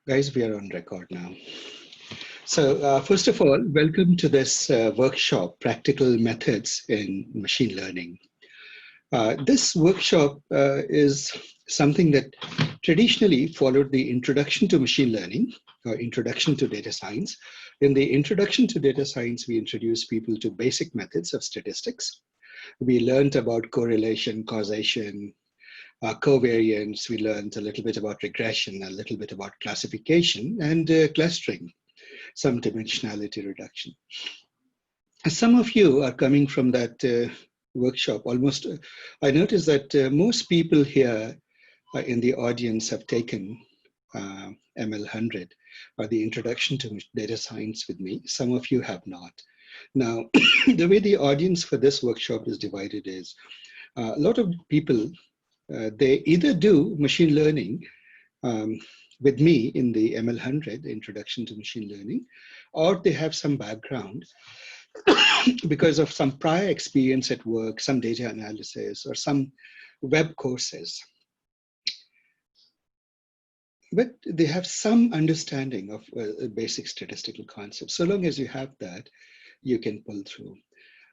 Guys, we are on record now. So first of all, welcome to this workshop, Practical Methods in Machine Learning. This workshop is something that traditionally followed the Introduction to Machine Learning or Introduction to Data Science. In the Introduction to Data Science, we introduce people to basic methods of statistics. We learned about correlation, causation, covariance. We learned a little bit about regression, a little bit about classification and clustering, some dimensionality reduction. Some of you are coming from that workshop. Almost, I noticed that most people here in the audience have taken ML100 or the Introduction to Data Science with me. Some of you have not. Now, the way the audience for this workshop is divided is a lot of people, they either do machine learning with me in the ML100, the Introduction to Machine Learning, or they have some background because of some prior experience at work, some data analysis, or some web courses. But they have some understanding of basic statistical concepts. So long as you have that, you can pull through.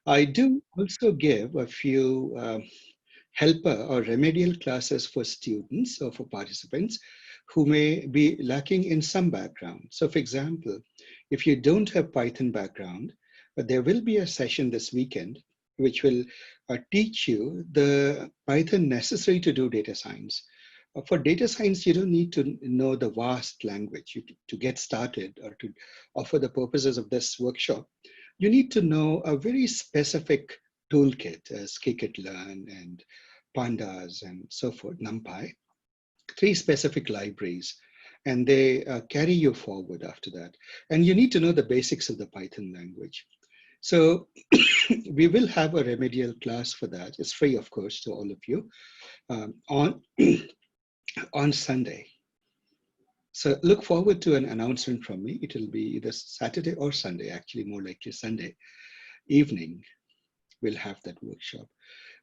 I do also give a few helper or remedial classes for students or for participants who may be lacking in some background. So for example, if you don't have Python background, there will be a session this weekend which will teach you the Python necessary to do data science. For data science, you don't need to know the vast language to get started or for the purposes of this workshop. You need to know a very specific toolkit as scikit-learn and pandas and so forth, Numpy, 3 specific libraries, and they carry you forward after that. And you need to know the basics of the Python language. So we will have a remedial class for that. It's free, of course, to all of you on Sunday. So look forward to an announcement from me. It will be either Saturday or Sunday, actually more likely Sunday evening. We'll have that workshop.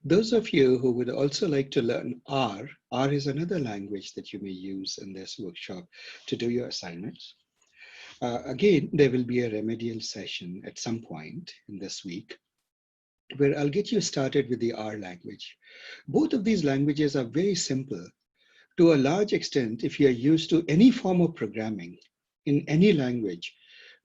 Those of you who would also like to learn R is another language that you may use in this workshop to do your assignments. Again, there will be a remedial session at some point in this week where I'll get you started with the R language. Both of these languages are very simple. To a large extent, if you're used to any form of programming in any language,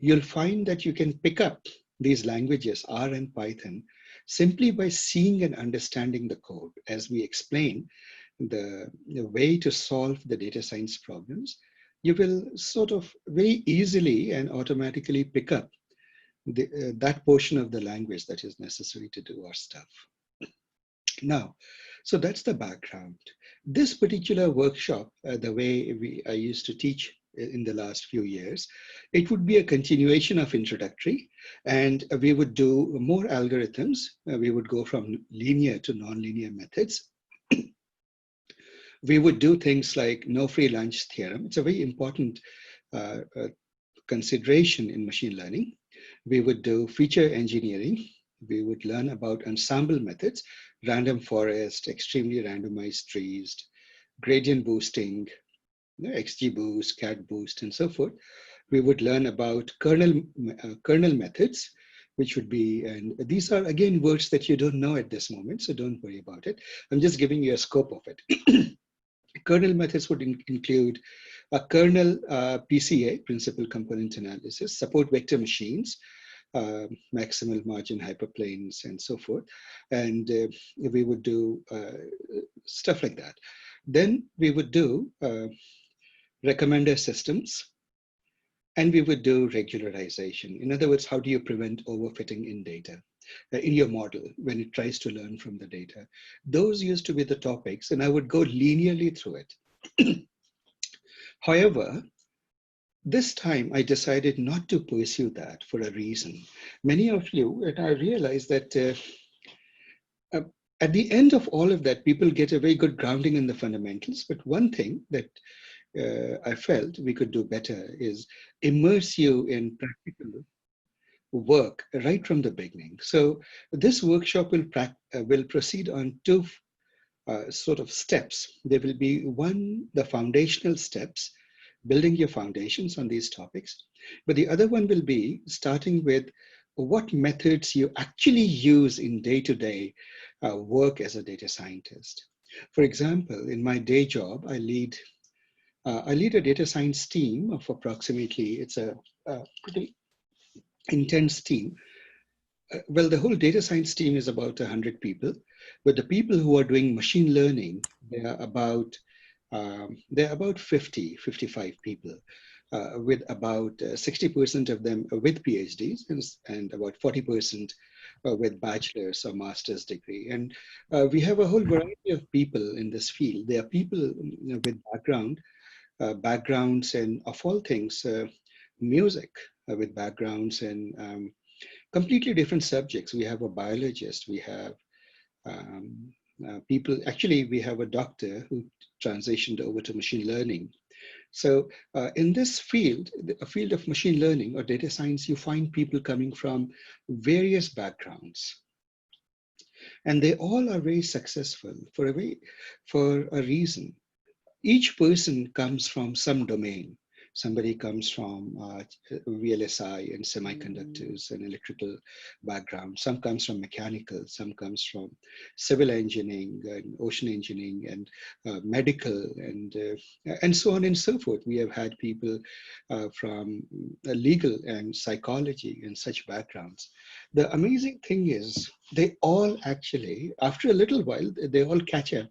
you'll find that you can pick up these languages, R and Python, simply by seeing and understanding the code. As we explain the way to solve the data science problems, you will sort of very easily and automatically pick up that portion of the language that is necessary to do our stuff. Now, so that's the background. This particular workshop, the way I used to teach in the last few years, it would be a continuation of introductory, and we would do more algorithms. We would go from linear to nonlinear methods. We would do things like no free lunch theorem. It's a very important consideration in machine learning. We would do feature engineering. We would learn about ensemble methods, random forest, extremely randomized trees, gradient boosting, XGBoost, CatBoost, and so forth. We would learn about kernel methods, which would be, and these are again words that you don't know at this moment, so don't worry about it. I'm just giving you a scope of it. Kernel methods would include a kernel PCA, principal component analysis, support vector machines, maximal margin hyperplanes, and so forth. And we would do stuff like that. Then we would do recommender systems, and we would do regularization. In other words, how do you prevent overfitting in data, in your model when it tries to learn from the data? Those used to be the topics, and I would go linearly through it. However, this time I decided not to pursue that for a reason. Many of you, and I realized that at the end of all of that, people get a very good grounding in the fundamentals. But one thing that I felt we could do better is immerse you in practical work right from the beginning. So this workshop will proceed on 2 sort of steps. There will be one, the foundational steps, building your foundations on these topics. But the other one will be starting with what methods you actually use in day-to-day work as a data scientist. For example, in my day job, I lead a data science team of approximately, it's a pretty intense team. Well, the whole data science team is about 100 people, but the people who are doing machine learning, they're about 50, 55 people, with about 60% of them with PhDs and about 40% with bachelor's or master's degree. And we have a whole variety of people in this field. There are people with backgrounds in, of all things, music, with backgrounds in completely different subjects. We have a biologist, we have people, actually we have a doctor who transitioned over to machine learning. So in this field, a field of machine learning or data science, you find people coming from various backgrounds. And they all are very successful for a reason. Each person comes from some domain. Somebody comes from VLSI and semiconductors and electrical background. Some comes from mechanical, some comes from civil engineering and ocean engineering and medical and so on and so forth. We have had people from legal and psychology and such backgrounds. The amazing thing is they all actually, after a little while, they all catch up.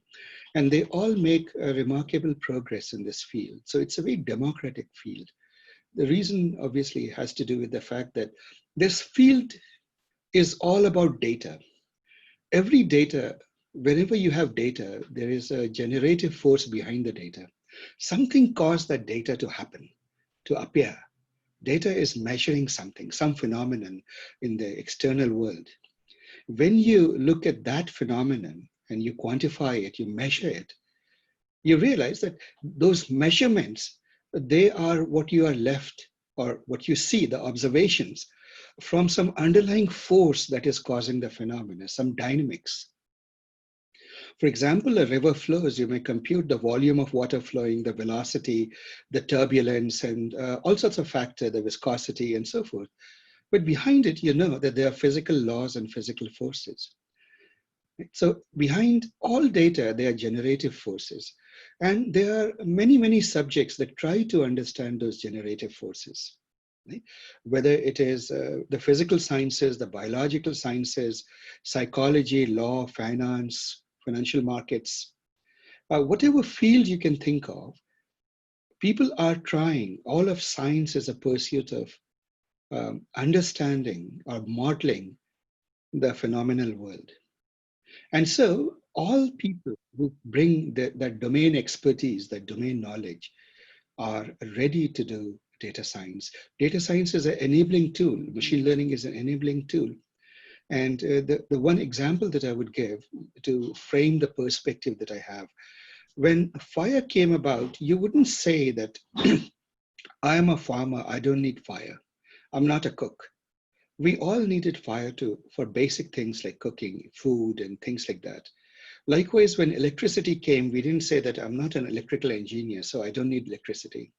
And they all make a remarkable progress in this field. So it's a very democratic field. The reason obviously has to do with the fact that this field is all about data. Every data, whenever you have data, there is a generative force behind the data. Something caused that data to happen, to appear. Data is measuring something, some phenomenon in the external world. When you look at that phenomenon, and you quantify it, you measure it, you realize that those measurements, they are what you are left, or what you see, the observations, from some underlying force that is causing the phenomena, some dynamics. For example, a river flows, you may compute the volume of water flowing, the velocity, the turbulence, and all sorts of factors, the viscosity, and so forth. But behind it, you know that there are physical laws and physical forces. So behind all data, there are generative forces. And there are many, many subjects that try to understand those generative forces. Right? Whether it is the physical sciences, the biological sciences, psychology, law, finance, financial markets, whatever field you can think of, people are trying. All of science is a pursuit of understanding or modeling the phenomenal world. And so all people who bring that domain expertise, that domain knowledge, are ready to do data science. Data science is an enabling tool. Machine learning is an enabling tool. And the one example that I would give to frame the perspective that I have, when fire came about, you wouldn't say that I am a farmer, I don't need fire. I'm not a cook. We all needed fire for basic things like cooking, food, and things like that. Likewise, when electricity came, we didn't say that I'm not an electrical engineer, so I don't need electricity.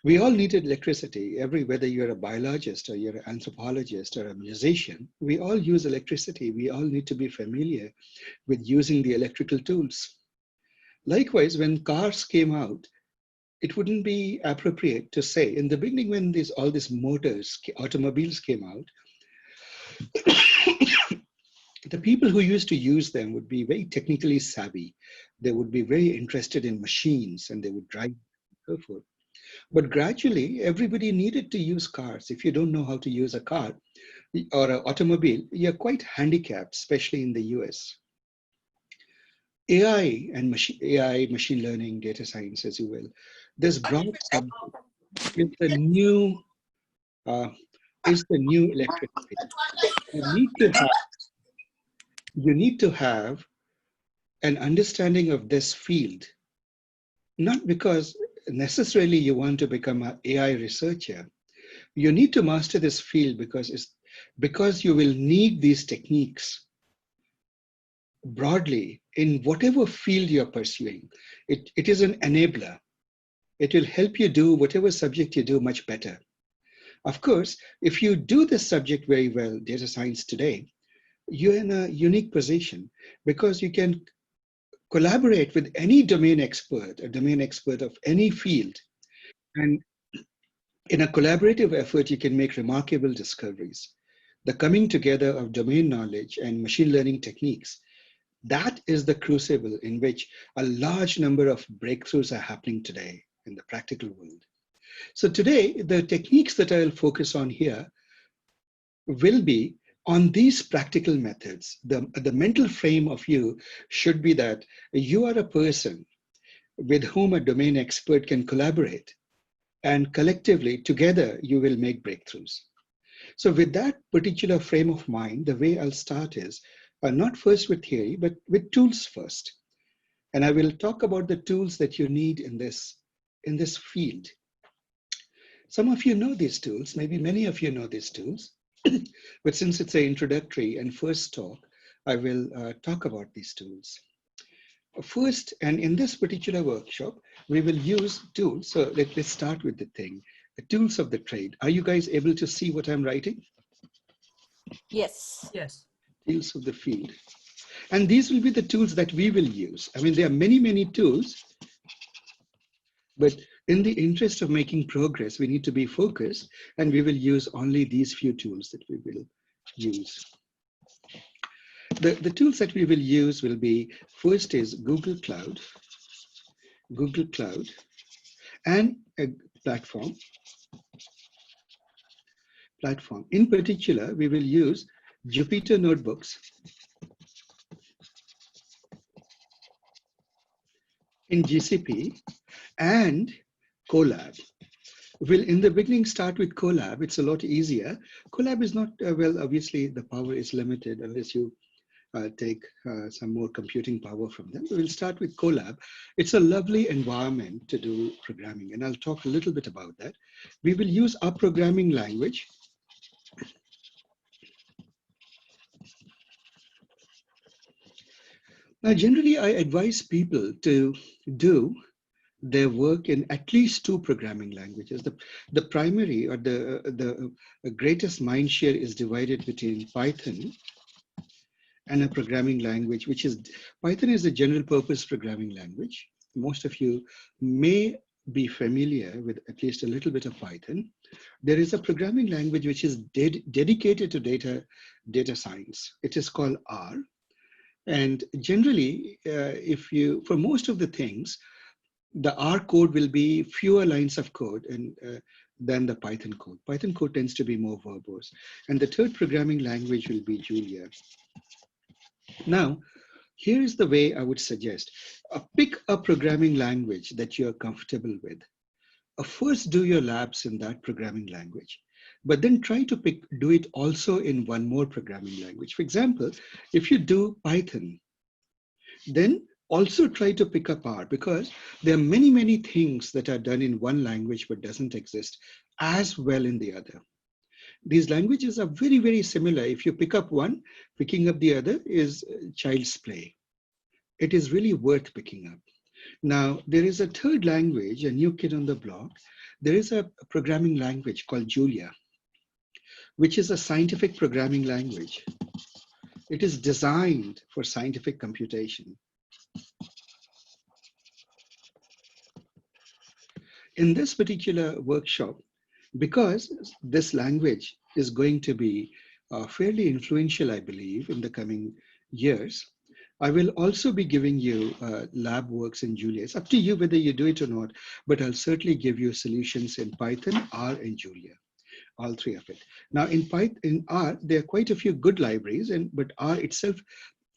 We all needed electricity. Whether you're a biologist or you're an anthropologist or a musician, we all use electricity. We all need to be familiar with using the electrical tools. Likewise, when cars came out, it wouldn't be appropriate to say in the beginning when all these automobiles came out, the people who used to use them would be very technically savvy. They would be very interested in machines and they would drive and so forth. But gradually, everybody needed to use cars. If you don't know how to use a car or an automobile, you're quite handicapped, especially in the US. AI and machine learning, data science, as you will, this broad subject is the new electricity. You need to have an understanding of this field, not because necessarily you want to become an AI researcher. You need to master this field because you will need these techniques broadly in whatever field you're pursuing. It is an enabler. It will help you do whatever subject you do much better. Of course, if you do this subject very well, data science today, you're in a unique position because you can collaborate with any domain expert, a domain expert of any field. And in a collaborative effort, you can make remarkable discoveries. The coming together of domain knowledge and machine learning techniques, that is the crucible in which a large number of breakthroughs are happening today in the practical world. So today, the techniques that I'll focus on here will be on these practical methods. The mental frame of you should be that you are a person with whom a domain expert can collaborate, and collectively together you will make breakthroughs. So with that particular frame of mind, the way I'll start is not first with theory, but with tools first. And I will talk about the tools that you need in this field. Some of you know these tools, maybe many of you know these tools, but since it's an introductory and first talk, I will talk about these tools. First, and in this particular workshop, we will use tools. So let's start with the thing, the tools of the trade. Are you guys able to see what I'm writing? Yes. Yes. Tools of the field. And these will be the tools that we will use. I mean, there are many, many tools, but in the interest of making progress, we need to be focused, and we will use only these few tools that we will use. The tools that we will use will be, first is Google Cloud, and a platform. In particular, we will use Jupyter Notebooks in GCP and Colab. We'll in the beginning start with Colab. It's a lot easier. Colab is not, well, obviously the power is limited unless you take some more computing power from them. We'll start with Colab. It's a lovely environment to do programming, and I'll talk a little bit about that. We will use our programming language. Now, generally, I advise people to do their work in at least two programming languages. The primary or the greatest mind share is divided between Python and a programming language, which is Python is a general purpose programming language. Most of you may be familiar with at least a little bit of Python. There is a programming language which is dedicated to data science. It is called R. And generally, for most of the things, the R code will be fewer lines of code than the Python code. Python code tends to be more verbose. And the third programming language will be Julia. Now, here is the way I would suggest. Pick a programming language that you're comfortable with. First, do your labs in that programming language, but then try to do it also in one more programming language. For example, if you do Python, then also try to pick up R, because there are many, many things that are done in one language but doesn't exist as well in the other. These languages are very, very similar. If you pick up one, picking up the other is child's play. It is really worth picking up. Now, there is a third language, a new kid on the block. There is a programming language called Julia, which is a scientific programming language. It is designed for scientific computation. In this particular workshop, because this language is going to be fairly influential, I believe, in the coming years, I will also be giving you lab works in Julia. It's up to you whether you do it or not, but I'll certainly give you solutions in Python, R, and Julia, all three of it. Now in R, there are quite a few good libraries, but R itself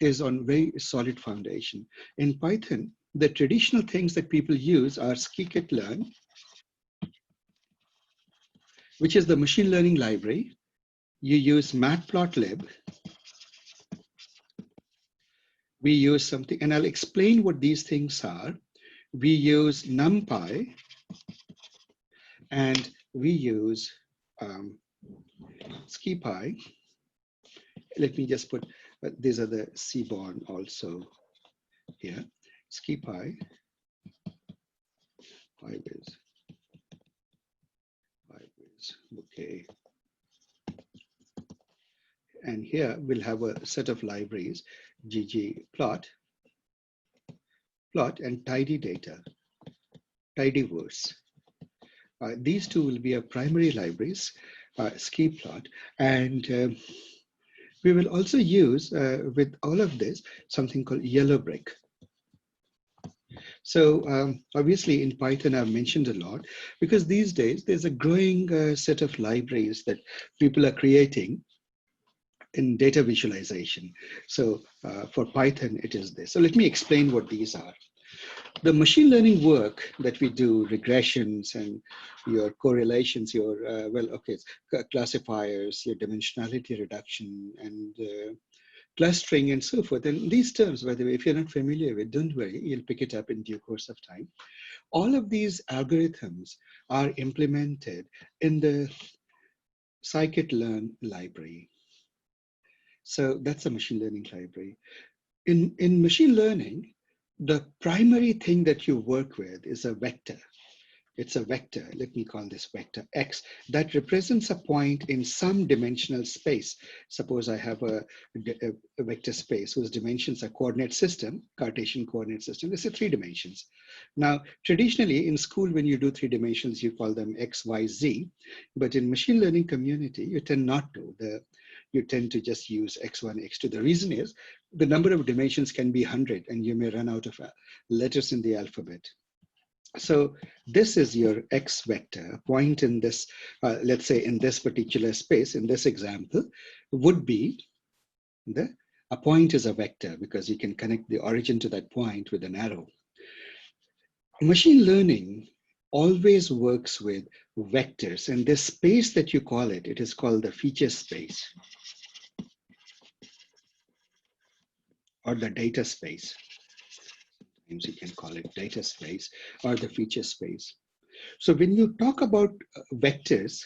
is on very solid foundation. In Python, the traditional things that people use are scikit-learn, which is the machine learning library. You use matplotlib. We use something, and I'll explain what these things are. We use Numpy, and we use SciPy. Let me just put, these are the Seaborn also here. SciPy, PyWiz, bouquet. And here we'll have a set of libraries, ggplot, and tidy data, tidyverse. These two will be our primary libraries, skiplot, and we will also use, with all of this, something called yellow brick. So obviously in Python, I've mentioned a lot, because these days there's a growing set of libraries that people are creating in data visualization. So for Python, it is this. So let me explain what these are. The machine learning work that we do, regressions and your correlations, your, classifiers, your dimensionality reduction, and clustering and so forth. And these terms, by the way, if you're not familiar with, don't worry, you'll pick it up in due course of time. All of these algorithms are implemented in the scikit-learn library. So that's a machine learning library. In machine learning, the primary thing that you work with is a vector. It's a vector, let me call this vector X, that represents a point in some dimensional space. Suppose I have a vector space whose dimensions are coordinate system, Cartesian coordinate system. Let's say 3 dimensions. Now, traditionally in school, when you do 3 dimensions, you call them X, Y, Z. But in machine learning community, you tend not to. You tend to just use X1, X2. The reason is the number of dimensions can be 100 and you may run out of letters in the alphabet. So this is your X vector. A point in this, let's say in this particular space, in this example, would be a point is a vector because you can connect the origin to that point with an arrow. Machine learning always works with vectors, and this space that you call it, it is called the feature space or the data space. Sometimes you can call it data space or the feature space. So when you talk about vectors,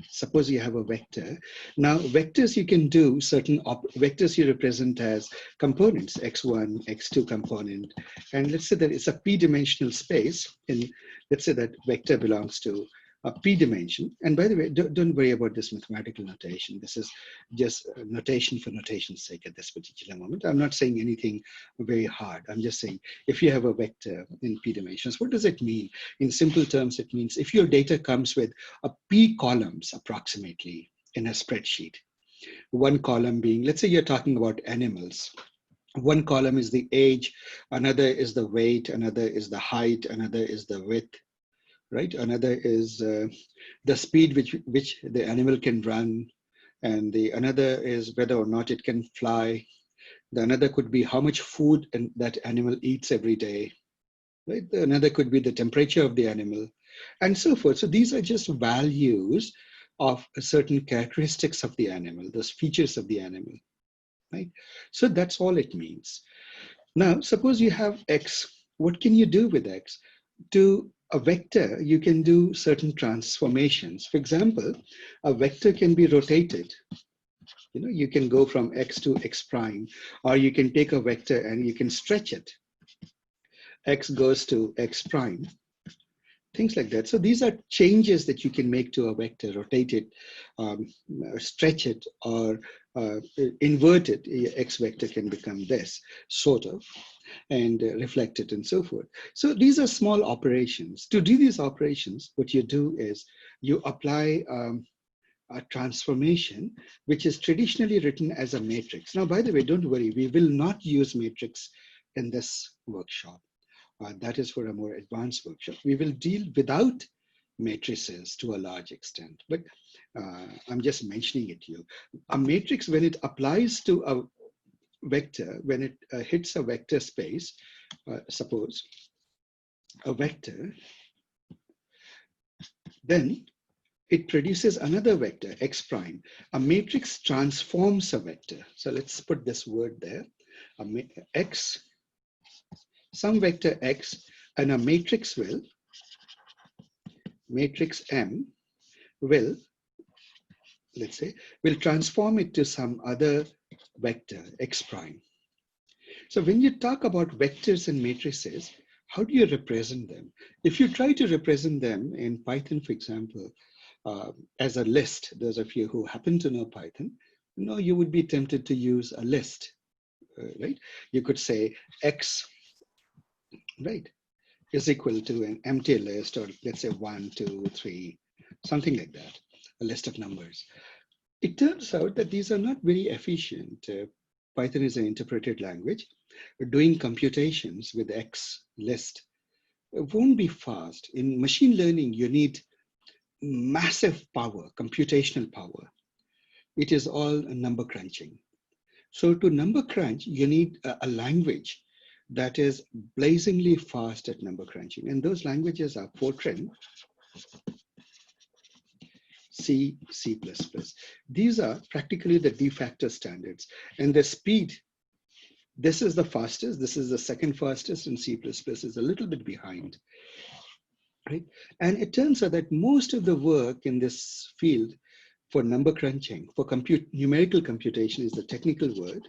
suppose you have a vector. Now vectors, you can do certain vectors you represent as components, X1, X2 component. And let's say that it's a p-dimensional space. And let's say that vector belongs to a p dimension. And by the way, don't worry about this mathematical notation. This is just notation for notation's sake at this particular moment. I'm not saying anything very hard. I'm just saying if you have a vector in p dimensions, what does it mean? In simple terms, it means if your data comes with a p columns approximately in a spreadsheet, one column being, let's say you're talking about animals. One column is the age, another is the weight, another is the height, another is the width. Right, another is the speed which the animal can run, and another is whether or not it can fly. The another could be how much food that animal eats every day. Right, another could be the temperature of the animal, and so forth. So these are just values of certain characteristics of the animal, those features of the animal. Right, so that's all it means. Now, suppose you have X. What can you do with X? To a vector, you can do certain transformations. For example, a vector can be rotated. You know, you can go from X to X prime, or you can take a vector and you can stretch it. X goes to X prime, things like that. So these are changes that you can make to a vector, rotate it, stretch it, or invert it. X vector can become this, sort of, and reflect it and so forth. So these are small operations. To do these operations, what you do is you apply a transformation, which is traditionally written as a matrix. Now, by the way, don't worry, we will not use matrix in this workshop. That is for a more advanced workshop. We will deal without matrices to a large extent, but I'm just mentioning it to you. A matrix, when it applies to a vector, when it hits a vector space, suppose a vector, then it produces another vector, X prime. A matrix transforms a vector. So let's put this word there, X, some vector X, and a matrix will, matrix M will, let's say, will transform it to some other vector, X prime. So when you talk about vectors and matrices, How do you represent them? If you try to represent them in Python, for example, as a list, those of you who happen to know Python, you would be tempted to use a list, right? You could say X, right, is equal to an empty list, or let's say 1, 2, 3, something like that, a list of numbers. It turns out that these are not very efficient. Python is an interpreted language. Doing computations with X list won't be fast. In machine learning, you need massive power, computational power. It is all number crunching. So to number crunch, you need a language that is blazingly fast at number crunching. And those languages are Fortran, C, C++. These are practically the de facto standards. And the speed, this is the fastest, this is the second fastest, and C++ is a little bit behind. Right? And it turns out that most of the work in this field for number crunching, for numerical computation is the technical word.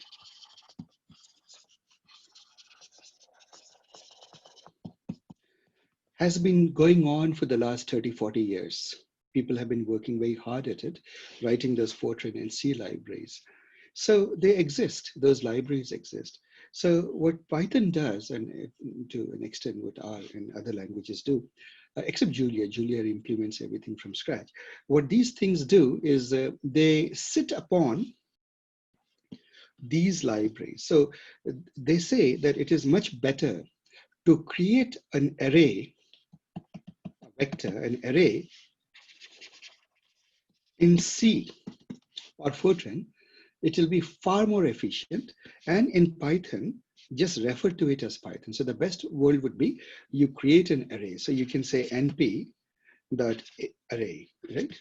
Has been going on for the last 30, 40 years. People have been working very hard at it, writing those Fortran and C libraries. So they exist, those libraries exist. So what Python does, and to an extent what R and other languages do, except Julia implements everything from scratch. What these things do is they sit upon these libraries. So they say that it is much better to create an array, a vector, an array in C or Fortran. It will be far more efficient. And in Python, just refer to it as Python. So the best world would be you create an array. So you can say np dot array, right?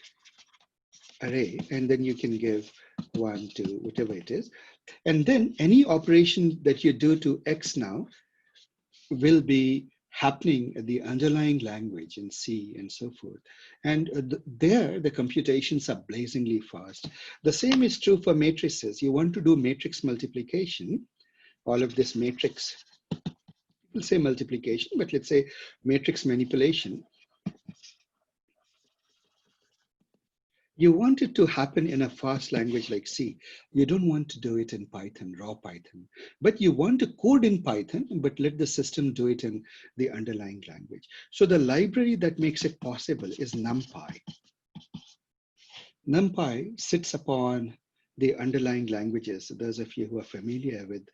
Array, and then you can give 1, 2, whatever it is. And then any operation that you do to X now will be happening at the underlying language in C and so forth. And there, the computations are blazingly fast. The same is true for matrices. You want to do matrix multiplication, all of this matrix, we'll say multiplication, but let's say matrix manipulation. You want it to happen in a fast language like C. You don't want to do it in Python, raw Python, but you want to code in Python, but let the system do it in the underlying language. So the library that makes it possible is Numpy. Numpy sits upon the underlying languages. Those of you who are familiar with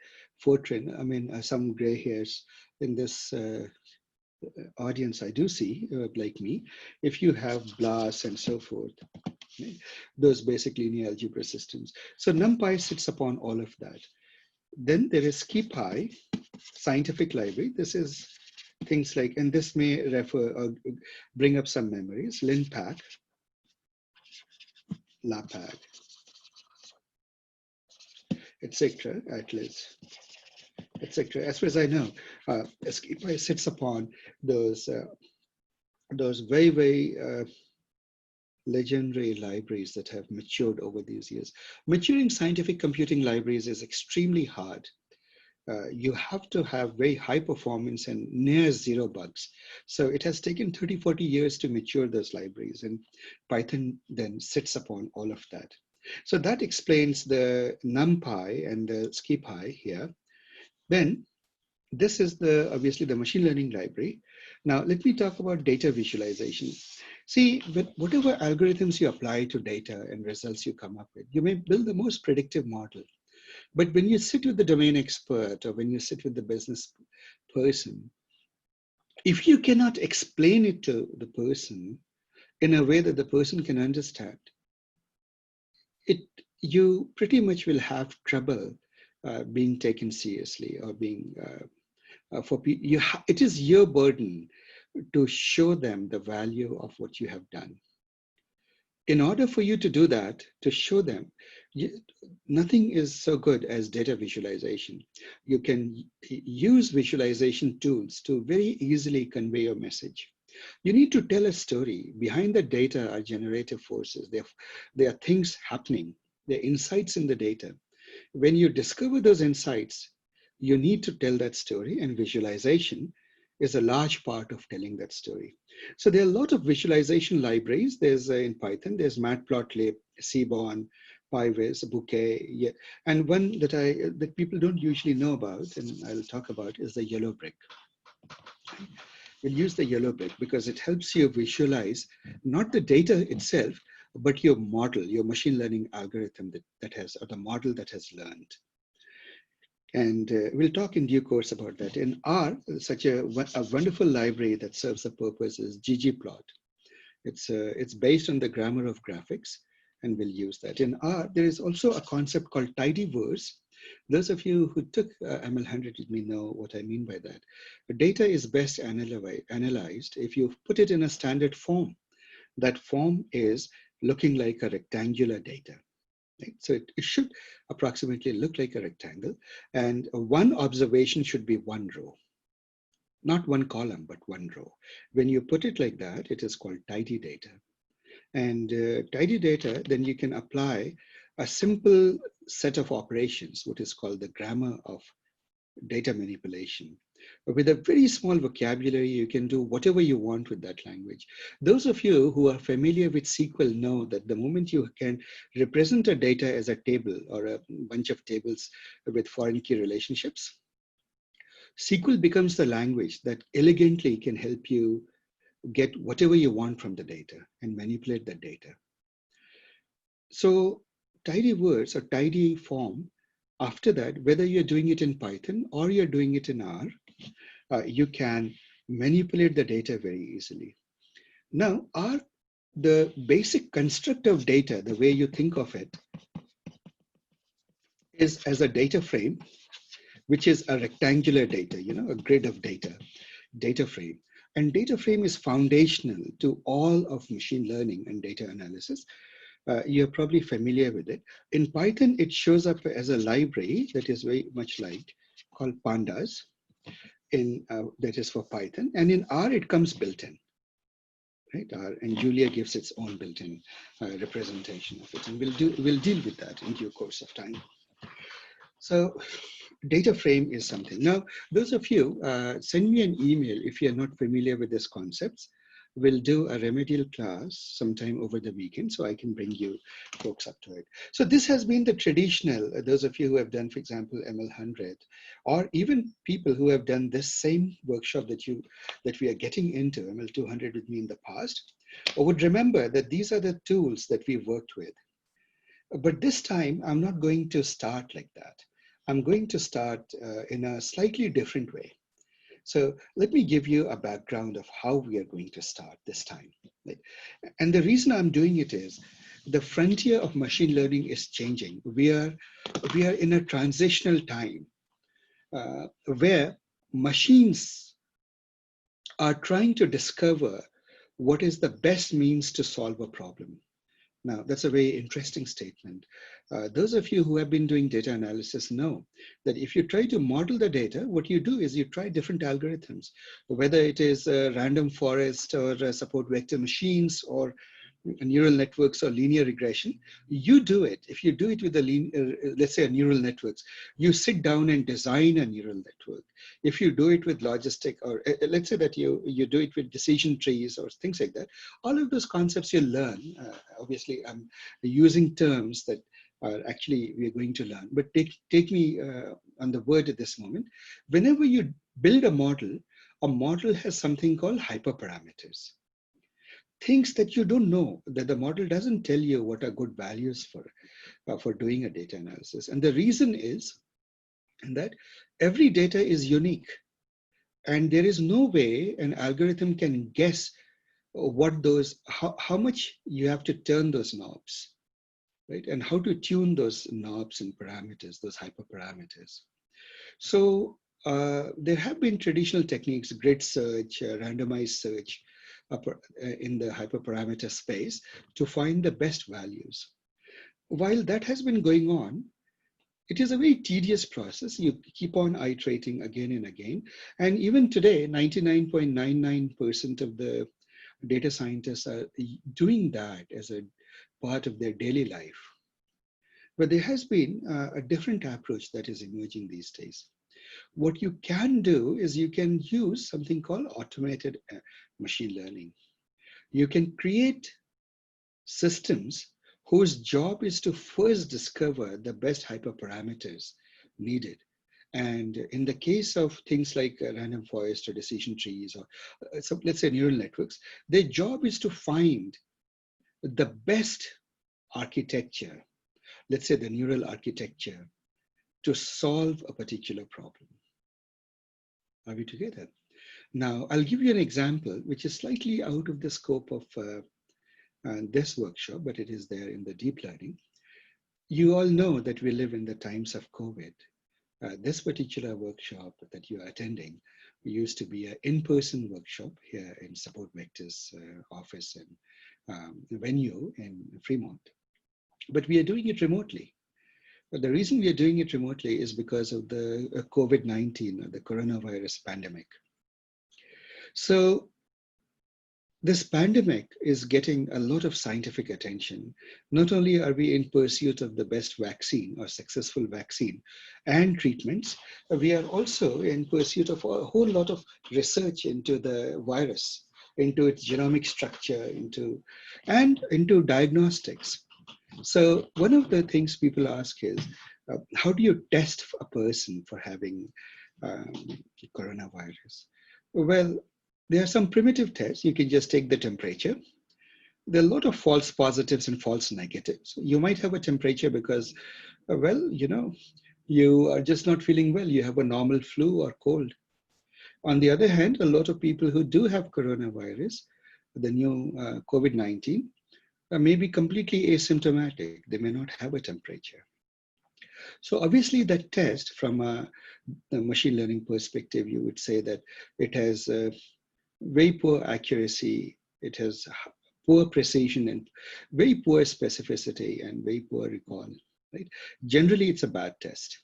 Fortran, I mean, some gray hairs in this audience I do see, like me, if you have BLAS and so forth, those basic linear algebra systems. So NumPy sits upon all of that. Then there is SciPy, scientific library. This is things like, and this may refer or bring up some memories, LinPack, LAPACK, etc., Atlas, etc. As far as I know, SciPy sits upon those very, very legendary libraries that have matured over these years. Maturing scientific computing libraries is extremely hard. You have to have very high performance and near zero bugs. So it has taken 30, 40 years to mature those libraries, and Python then sits upon all of that. So that explains the NumPy and the SciPy here. Then this is obviously the machine learning library. Now let me talk about data visualization. See, with whatever algorithms you apply to data and results you come up with, you may build the most predictive model. But when you sit with the domain expert or when you sit with the business person, if you cannot explain it to the person in a way that the person can understand, you pretty much will have trouble being taken seriously or being, it is your burden to show them the value of what you have done. In order for you to do that, to show them, nothing is so good as data visualization. You can use visualization tools to very easily convey your message. You need to tell a story. Behind the data are generative forces. There are things happening. There are insights in the data. When you discover those insights, you need to tell that story, and visualization is a large part of telling that story. So there are a lot of visualization libraries. There's in Python, there's Matplotlib, Seaborn, PyVis, Bouquet, yeah. And one that people don't usually know about, and I'll talk about, is the yellow brick. We'll use the yellow brick because it helps you visualize not the data itself, but your model, your machine learning algorithm that has, or the model that has learned. And we'll talk in due course about that. In R, such a wonderful library that serves the purpose is ggplot. It's based on the grammar of graphics, and we'll use that. In R, there is also a concept called tidyverse. Those of you who took ML100 with me know what I mean by that. The data is best analyzed if you put it in a standard form. That form is looking like a rectangular data. Right? So it should approximately look like a rectangle, and one observation should be one row, not one column, but one row. When you put it like that, it is called tidy data. And tidy data, then you can apply a simple set of operations, what is called the grammar of data manipulation. With a very small vocabulary, you can do whatever you want with that language. Those of you who are familiar with SQL know that the moment you can represent a data as a table or a bunch of tables with foreign key relationships, SQL becomes the language that elegantly can help you get whatever you want from the data and manipulate that data. So tidy words or tidy form, after that, whether you're doing it in Python or you're doing it in R, you can manipulate the data very easily. Now, the basic construct of data, the way you think of it, is as a data frame, which is a rectangular data, a grid of data frame. And data frame is foundational to all of machine learning and data analysis. You're probably familiar with it. In Python, it shows up as a library that is very much liked, called pandas. That is for Python, and in R it comes built-in, right? And Julia gives its own built-in representation of it, and we'll deal with that in due course of time. So, data frame is something. Now, those of you send me an email if you are not familiar with these concepts. We'll do a remedial class sometime over the weekend, so I can bring you folks up to it. So this has been the traditional, those of you who have done, for example, ML100, or even people who have done this same workshop that we are getting into, ML200 with me in the past, would remember that these are the tools that we've worked with. But this time, I'm not going to start like that. I'm going to start in a slightly different way. So let me give you a background of how we are going to start this time. And the reason I'm doing it is the frontier of machine learning is changing. We are in a transitional time where machines are trying to discover what is the best means to solve a problem. Now, that's a very interesting statement. Those of you who have been doing data analysis know that if you try to model the data, what you do is you try different algorithms, whether it is a random forest or support vector machines or neural networks or linear regression. You do it. If you do it with let's say a neural networks, you sit down and design a neural network. If you do it with logistic, or let's say that you do it with decision trees or things like that, all of those concepts you learn. Obviously, I'm using terms that are actually we're going to learn, but take me on the word at this moment. Whenever you build a model has something called hyperparameters. Things that you don't know, that the model doesn't tell you what are good values for doing a data analysis. And the reason is that every data is unique. And there is no way an algorithm can guess what how much you have to turn those knobs, right? And how to tune those knobs and parameters, those hyperparameters. So there have been traditional techniques, grid search, randomized search, in the hyperparameter space to find the best values. While that has been going on, it is a very tedious process. You keep on iterating again and again. And even today, 99.99% of the data scientists are doing that as a part of their daily life. But there has been a different approach that is emerging these days. what you can do is you can use something called automated machine learning. You can create systems whose job is to first discover the best hyperparameters needed. And in the case of things like random forest or decision trees, or let's say neural networks, their job is to find the best architecture, let's say the neural architecture, to solve a particular problem. Are we together? Now, I'll give you an example, which is slightly out of the scope of this workshop, but it is there in the deep learning. You all know that we live in the times of COVID. This particular workshop that you are attending used to be an in-person workshop here in Support Vector's office and venue in Fremont. But we are doing it remotely. But the reason we are doing it remotely is because of the COVID-19, or the coronavirus pandemic. So this pandemic is getting a lot of scientific attention. Not only are we in pursuit of the best vaccine or successful vaccine and treatments, we are also in pursuit of a whole lot of research into the virus, into its genomic structure, and into diagnostics. So one of the things people ask is, how do you test a person for having coronavirus? Well, there are some primitive tests. You can just take the temperature. There are a lot of false positives and false negatives. You might have a temperature because, well, you are just not feeling well. You have a normal flu or cold. On the other hand, a lot of people who do have coronavirus, the new COVID-19, may be completely asymptomatic. They may not have a temperature. So obviously that test, from a machine learning perspective, you would say that it has very poor accuracy, it has poor precision and very poor specificity and very poor recall, right? Generally, it's a bad test.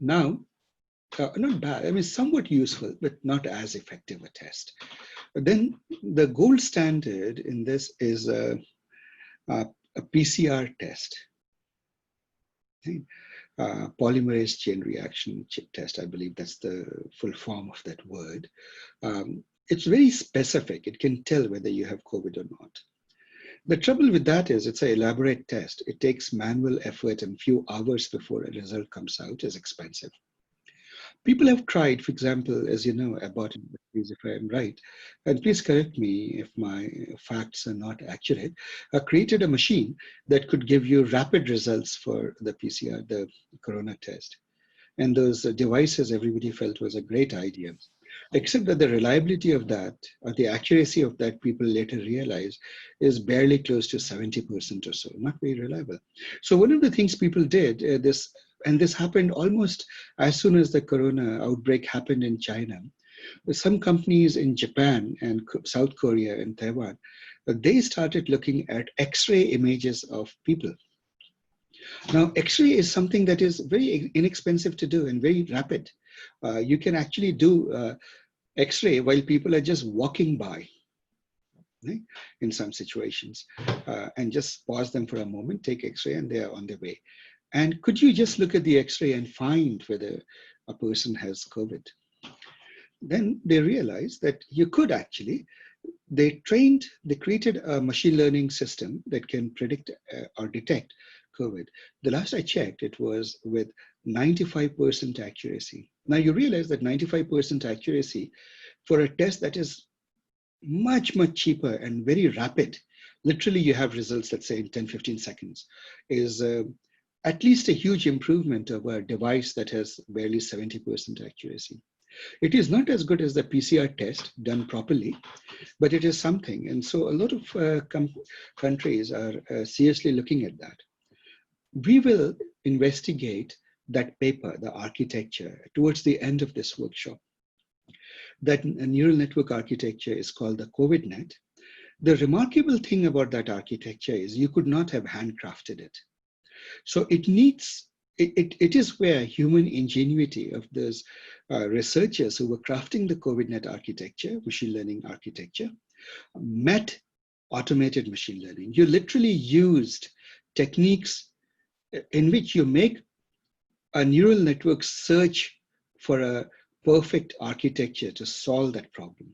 Now, not bad, I mean, somewhat useful, but not as effective a test. But then the gold standard in this is a PCR test, right? Polymerase chain reaction test, I believe that's the full form of that word. It's very specific. It can tell whether you have COVID or not. The trouble with that is it's an elaborate test. It takes manual effort and few hours before a result comes out. It's expensive. People have tried, for example, as you know, about, if I am right, and please correct me if my facts are not accurate, created a machine that could give you rapid results for the PCR, the corona test. And those devices everybody felt was a great idea, except that the reliability of that, or the accuracy of that, people later realized is barely close to 70% or so, not very reliable. So one of the things people did, this happened almost as soon as the corona outbreak happened in China. Some companies in Japan and South Korea and Taiwan, they started looking at X-ray images of people. Now, X-ray is something that is very inexpensive to do and very rapid. You can actually do X-ray while people are just walking by, right, in some situations, and just pause them for a moment, take X-ray, and they are on their way. And could you just look at the X-ray and find whether a person has COVID? Then they realized that you could actually, they created a machine learning system that can predict or detect COVID. The last I checked, it was with 95% accuracy. Now you realize that 95% accuracy for a test that is much, much cheaper and very rapid, literally you have results, let's say in 10, 15 seconds, is at least a huge improvement of a device that has barely 70% accuracy. It is not as good as the PCR test done properly, but it is something. And so a lot of countries are seriously looking at that. We will investigate that paper, the architecture, towards the end of this workshop. That neural network architecture is called the COVIDNet. The remarkable thing about that architecture is you could not have handcrafted it. So it needs, it is where human ingenuity of those researchers who were crafting the COVIDNet architecture, machine learning architecture, met automated machine learning. You literally used techniques in which you make a neural network search for a perfect architecture to solve that problem.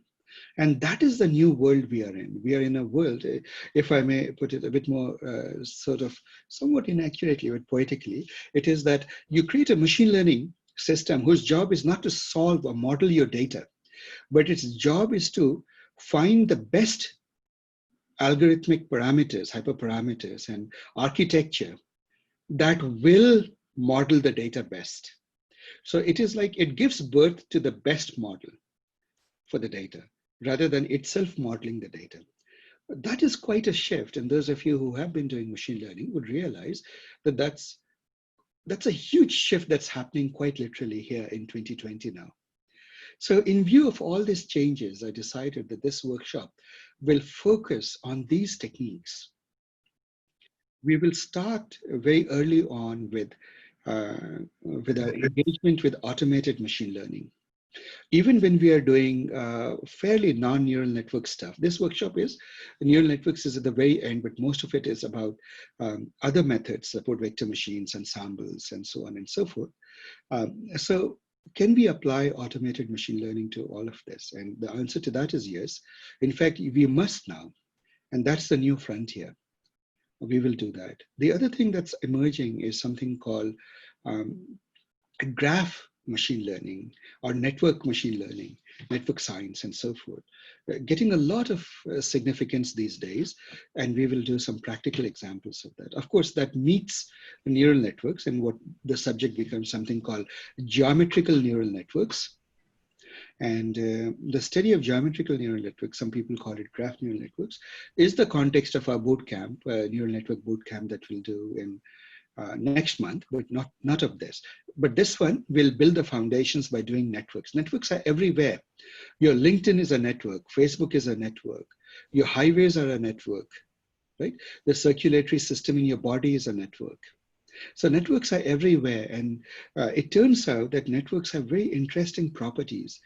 And that is the new world we are in. We are in a world, if I may put it a bit more sort of somewhat inaccurately, but poetically, it is that you create a machine learning system whose job is not to solve or model your data, but its job is to find the best algorithmic parameters, hyperparameters, and architecture that will model the data best. So it is like it gives birth to the best model for the data rather than itself modeling the data. That is quite a shift. And those of you who have been doing machine learning would realize that that's a huge shift that's happening quite literally here in 2020 now. So in view of all these changes, I decided that this workshop will focus on these techniques. We will start very early on with our engagement with automated machine learning. Even when we are doing fairly non-neural network stuff, this workshop is, neural networks is at the very end, but most of it is about other methods, support vector machines, ensembles, and so on and so forth. So can we apply automated machine learning to all of this? And the answer to that is yes. In fact, we must now, and that's the new frontier. We will do that. The other thing that's emerging is something called graph machine learning or network machine learning, network science, and so forth. Getting a lot of significance these days, and we will do some practical examples of that. Of course, that meets neural networks, and what the subject becomes something called geometrical neural networks. And the study of geometrical neural networks, some people call it graph neural networks, is the context of our boot camp, neural network boot camp that we'll do in next month, but not of this. But this one will build the foundations by doing networks. Networks are everywhere. Your LinkedIn is a network. Facebook is a network. Your highways are a network, right? The circulatory system in your body is a network. So networks are everywhere. And it turns out that networks have very interesting properties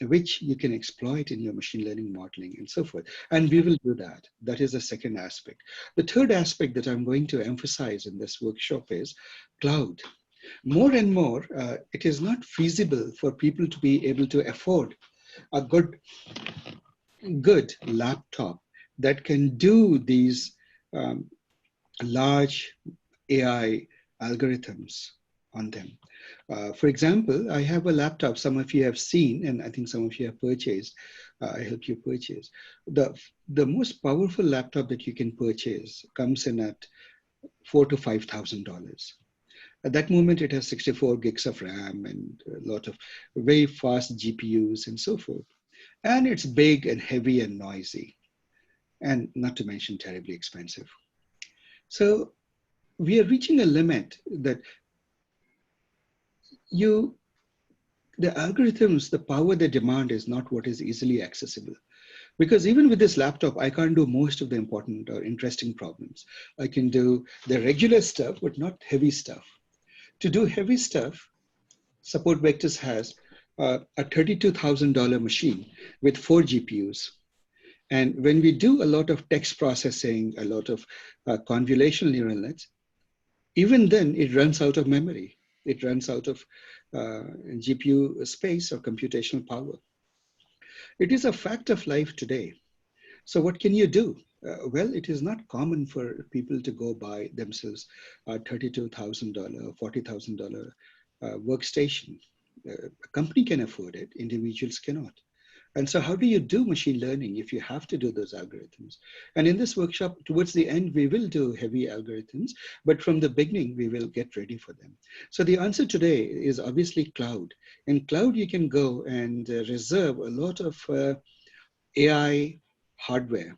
which you can exploit in your machine learning modeling and so forth. And we will do that. That is the second aspect. The third aspect that I'm going to emphasize in this workshop is cloud. More and more, it is not feasible for people to be able to afford a good laptop that can do these large AI algorithms on them. For example, I have a laptop some of you have seen, and I think some of you have purchased. I helped you purchase. The most powerful laptop that you can purchase comes in at $4,000 to $5,000. At that moment, it has 64 gigs of RAM and a lot of very fast GPUs and so forth. And it's big and heavy and noisy, and not to mention terribly expensive. So we are reaching a limit that the algorithms, the power they demand is not what is easily accessible. Because even with this laptop, I can't do most of the important or interesting problems. I can do the regular stuff, but not heavy stuff. To do heavy stuff, Support Vectors has a $32,000 machine with 4 GPUs. And when we do a lot of text processing, a lot of convolutional neural nets, even then it runs out of memory. It runs out of GPU space or computational power. It is a fact of life today. So what can you do? Well, it is not common for people to go buy themselves a $32,000, $40,000 workstation. A company can afford it, individuals cannot. And so how do you do machine learning if you have to do those algorithms? And in this workshop, towards the end, we will do heavy algorithms, but from the beginning, we will get ready for them. So the answer today is obviously cloud. In cloud, you can go and reserve a lot of AI hardware,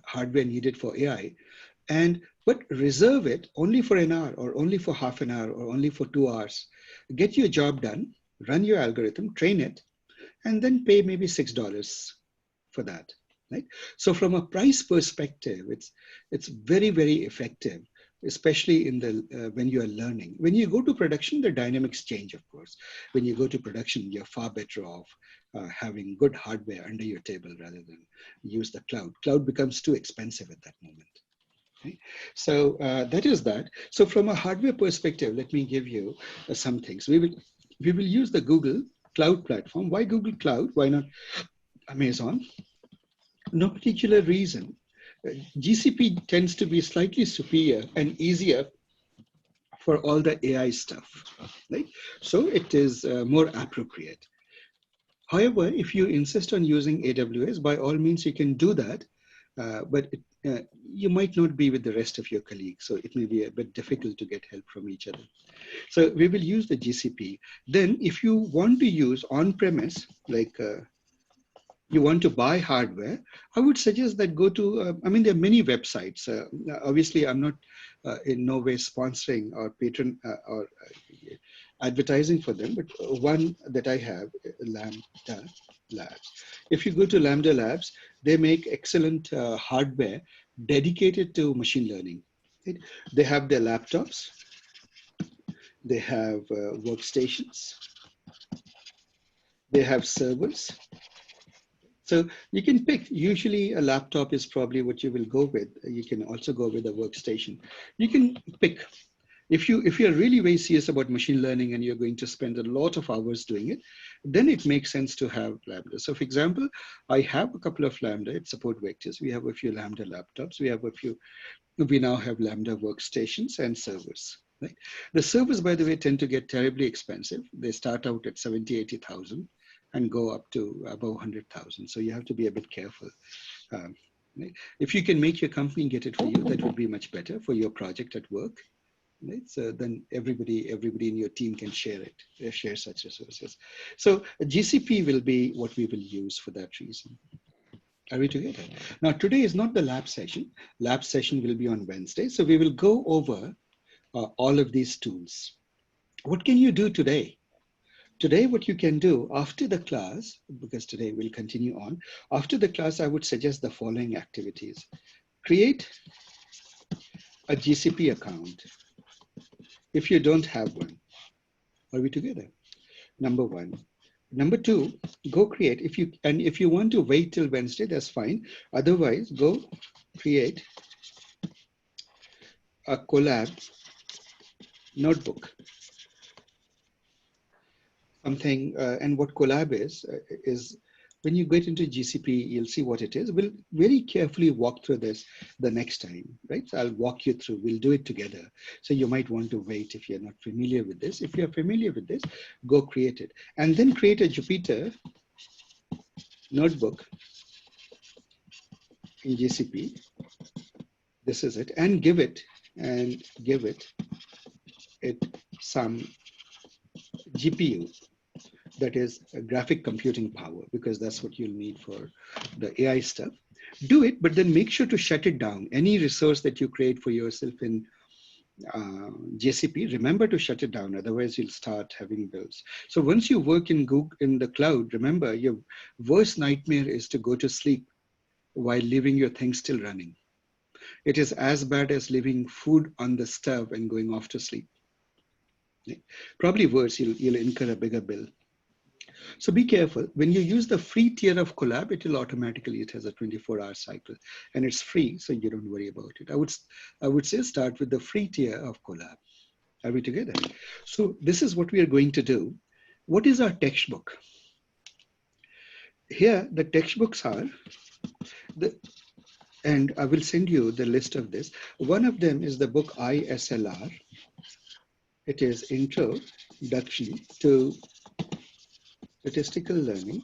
hardware needed for AI, but reserve it only for an hour or only for half an hour or only for 2 hours. Get your job done, run your algorithm, train it, and then pay maybe $6 for that, right? So from a price perspective, it's very, very effective, especially in the when you are learning. When you go to production, the dynamics change, of course. When you go to production, you're far better off having good hardware under your table rather than use the cloud. Cloud becomes too expensive at that moment. Okay? So that is that. So from a hardware perspective, let me give you some things. We will use the Google Cloud platform. Why Google Cloud? Why not Amazon? No particular reason. GCP tends to be slightly superior and easier for all the AI stuff, right? So it is more appropriate. However, if you insist on using AWS, by all means, you can do that, but you might not be with the rest of your colleagues. So it may be a bit difficult to get help from each other. So we will use the GCP. Then if you want to use on-premise, like you want to buy hardware, I would suggest that go to, I mean, there are many websites. Obviously, I'm not in no way sponsoring or patron or advertising for them, but one that I have, Lambda Labs. If you go to Lambda Labs, they make excellent hardware dedicated to machine learning. Right? They have their laptops, they have workstations, they have servers. So you can pick, usually a laptop is probably what you will go with. You can also go with a workstation. You can pick. If you're really very serious about machine learning and you're going to spend a lot of hours doing it, then it makes sense to have Lambda. So for example, I have a couple of Lambda, it support vectors. We have a few Lambda laptops. We now have Lambda workstations and servers. Right? The servers, by the way, tend to get terribly expensive. They start out at 70, 80,000 and go up to above 100,000. So you have to be a bit careful. Right? If you can make your company get it for you, that would be much better for your project at work. Right? So then everybody in your team can share it, share such resources. So GCP will be what we will use for that reason. Are we together? Now, today is not the lab session. Lab session will be on Wednesday. So we will go over all of these tools. What can you do today? Today, what you can do after the class, because today we'll continue on, after the class, I would suggest the following activities. Create a GCP account if you don't have one. Are we together? Number one. Number two, go create. If you want to wait till Wednesday, that's fine. Otherwise, go create a Colab notebook. Something, and what Colab is when you get into GCP, you'll see what it is. We'll very carefully walk through this the next time, right? So I'll walk you through, we'll do it together. So you might want to wait if you're not familiar with this. If you're familiar with this, go create it. And then create a Jupyter notebook in GCP. This is it, and give it some GPU, that is graphic computing power, because that's what you'll need for the AI stuff. Do it, but then make sure to shut it down. Any resource that you create for yourself in GCP, remember to shut it down, otherwise you'll start having bills. So once you work in Google, in the cloud, remember your worst nightmare is to go to sleep while leaving your things still running. It is as bad as leaving food on the stove and going off to sleep. Probably worse, you'll incur a bigger bill. So be careful. When you use the free tier of Colab, it has a 24-hour cycle and it's free, so you don't worry about it. I would say start with the free tier of Colab. Are we together? So this is what we are going to do. What is our textbook? Here, the textbooks are, and I will send you the list of this. One of them is the book ISLR. It is Introduction to Statistical Learning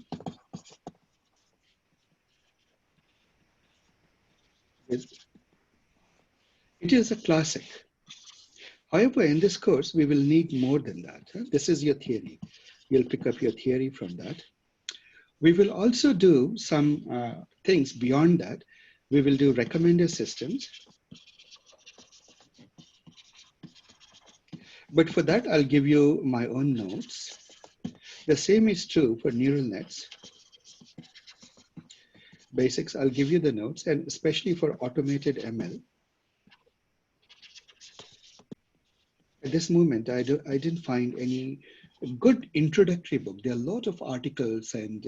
It is a classic. However, in this course, we will need more than that. This is your theory. You'll pick up your theory from that. We will also do some things beyond that. We will do recommender systems. But for that, I'll give you my own notes. The same is true for neural nets. Basics, I'll give you the notes, and especially for automated ML. At this moment, I didn't find any good introductory book. There are a lot of articles and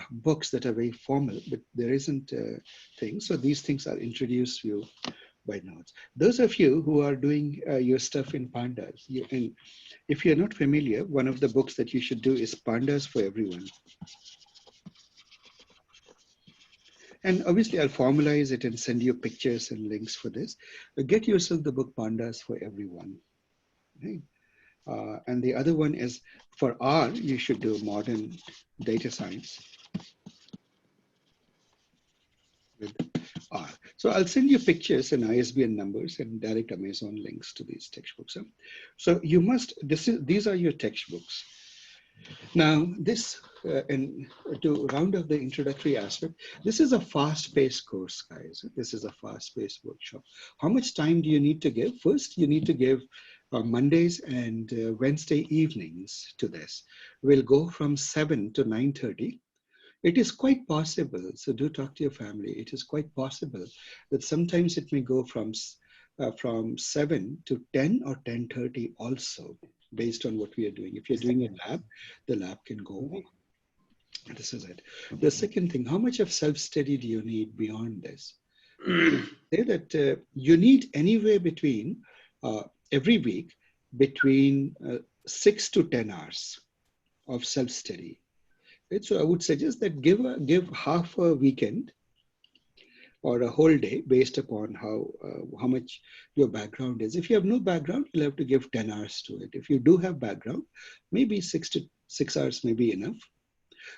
books that are very formal, but there isn't things. So these things I'll introduce you by nodes. Those of you who are doing your stuff in Pandas, and if you're not familiar, one of the books that you should do is Pandas for Everyone. And obviously, I'll formalize it and send you pictures and links for this. Get yourself the book Pandas for Everyone. Right? And the other one is for R, you should do Modern Data Science with R. So I'll send you pictures and ISBN numbers and direct Amazon links to these textbooks. So you must, these are your textbooks. Now this, and to round up the introductory aspect, this is a fast-paced course, guys. This is a fast-paced workshop. How much time do you need to give? First, you need to give Mondays and Wednesday evenings to this. We'll go from 7 to 9:30. It is quite possible, so do talk to your family. It is quite possible that sometimes it may go from 7 to 10 or 10:30 also, based on what we are doing. If you're doing a lab, the lab can go on. This is it. The second thing, how much of self-study do you need beyond this? Say that you need anywhere between, every week, between 6 to 10 hours of self-study. Right? So I would suggest that give half a weekend or a whole day based upon how much your background is. If you have no background, you'll have to give 10 hours to it. If you do have background, maybe 6 hours may be enough.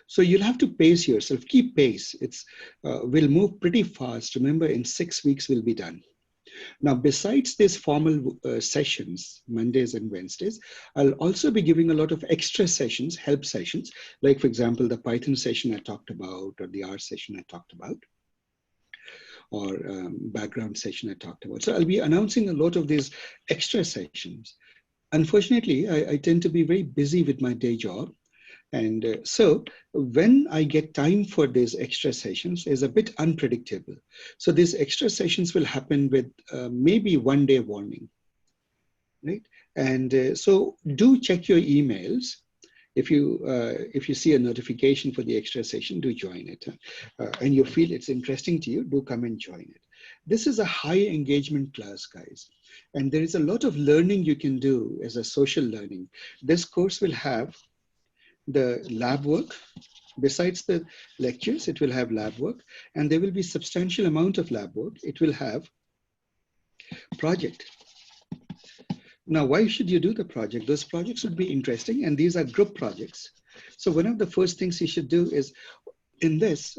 So you'll have to pace yourself, keep pace. We'll move pretty fast. Remember, in 6 weeks, we'll be done. Now, besides these formal sessions, Mondays and Wednesdays, I'll also be giving a lot of extra sessions, help sessions, like, for example, the Python session I talked about, or the R session I talked about, or background session I talked about. So I'll be announcing a lot of these extra sessions. Unfortunately, I tend to be very busy with my day job. And so when I get time for these extra sessions is a bit unpredictable. So these extra sessions will happen with maybe 1 day warning, right? And so do check your emails. If you see a notification for the extra session, do join it. And you feel it's interesting to you, do come and join it. This is a high engagement class, guys. And there is a lot of learning you can do as a social learning. This course will have the lab work. Besides the lectures, it will have lab work, and there will be substantial amount of lab work. It will have project. Now, why should you do the project? Those projects would be interesting, and these are group projects. So one of the first things you should do is, in this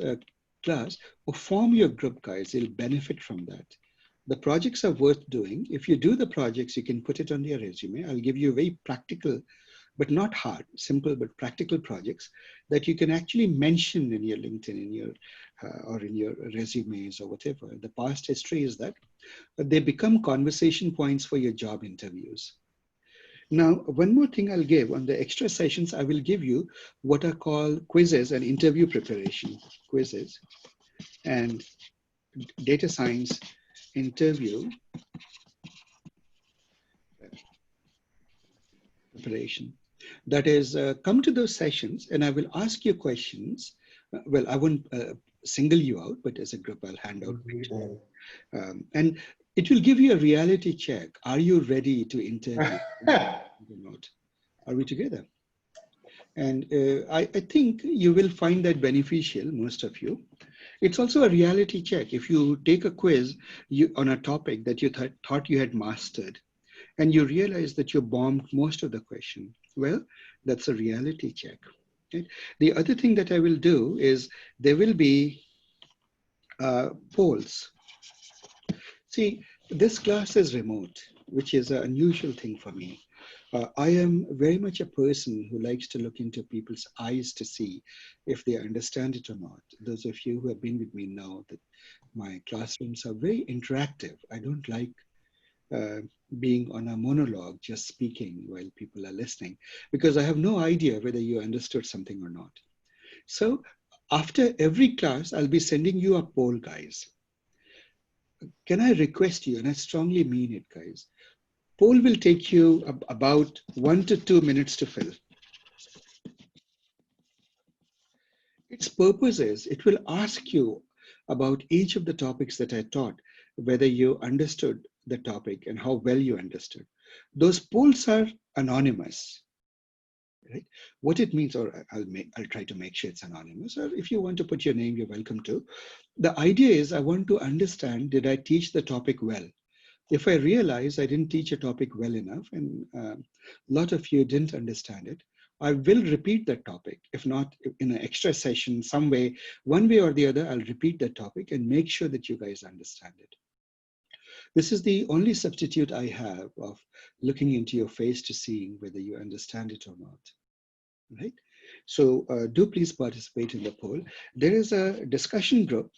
class, form your group, guys. You'll benefit from that. The projects are worth doing. If you do the projects, you can put it on your resume. I'll give you a very practical, but not hard, simple, but practical projects that you can actually mention in your LinkedIn, or in your resumes or whatever. The past history is that they become conversation points for your job interviews. Now, one more thing I'll give on the extra sessions, I will give you what are called quizzes and interview preparation quizzes and data science interview preparation. That is, come to those sessions and I will ask you questions. Well, I won't single you out, but as a group, I'll hand out pictures. And it will give you a reality check. Are you ready to interview or not? Are we together? And I think you will find that beneficial, most of you. It's also a reality check. If you take a quiz on a topic that you thought you had mastered, and you realize that you bombed most of the question, well, that's a reality check. Right? The other thing that I will do is there will be polls. See, this class is remote, which is an unusual thing for me. I am very much a person who likes to look into people's eyes to see if they understand it or not. Those of you who have been with me know that my classrooms are very interactive. I don't like being on a monologue, just speaking while people are listening, because I have no idea whether you understood something or not. So after every class, I'll be sending you a poll, guys. Can I request you, and I strongly mean it, guys, poll will take you about 1 to 2 minutes to fill. Its purpose is it will ask you about each of the topics that I taught. whether you understood the topic and how well you understood. Those polls are anonymous. Right? What it means, or I'll try to make sure it's anonymous, or if you want to put your name, you're welcome to. The idea is I want to understand, did I teach the topic well? If I realize I didn't teach a topic well enough and a lot of you didn't understand it, I will repeat that topic. If not in an extra session, some way, one way or the other, I'll repeat that topic and make sure that you guys understand it. This is the only substitute I have of looking into your face to seeing whether you understand it or not. Right? So do please participate in the poll. There is a discussion group.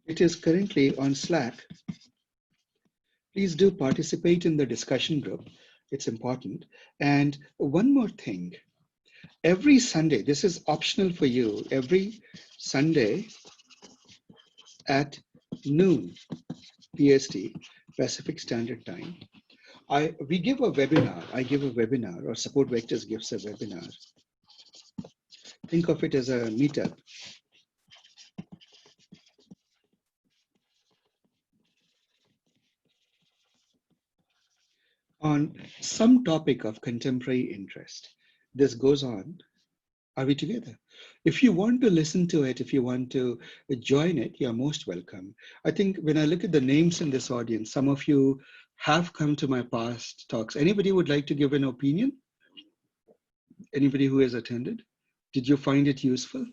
It is currently on Slack. Please do participate in the discussion group. It's important. And one more thing, every Sunday, this is optional for you, every Sunday at noon PST, Pacific Standard Time, we give a webinar. I give a webinar, or Support Vectors gives a webinar. Think of it as a meetup. On some topic of contemporary interest. This goes on. Are we together? If you want to listen to it, if you want to join it, you're most welcome. I think when I look at the names in this audience, some of you have come to my past talks. Anybody would like to give an opinion? Anybody who has attended? Did you find it useful?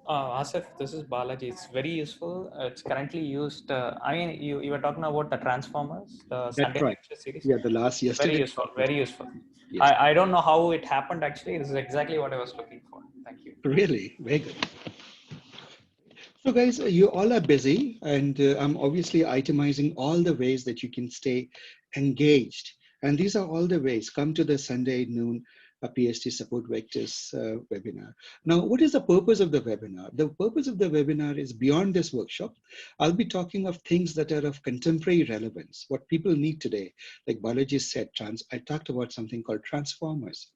Asif, this is Balaji. It's very useful. It's currently used. I mean, you were talking about the Transformers, the That's Sunday right. lecture series. Yeah, the last Very yesterday. useful. Very useful. Yes. I don't know how it happened actually. This is exactly what I was looking for. Thank you. Really? Very good. So guys, you all are busy, and I'm obviously itemizing all the ways that you can stay engaged. And these are all the ways. Come to the Sunday noon PST Support Vectors webinar. Now, what is the purpose of the webinar? The purpose of the webinar is beyond this workshop. I'll be talking of things that are of contemporary relevance, what people need today. Like Balaji said, I talked about something called transformers.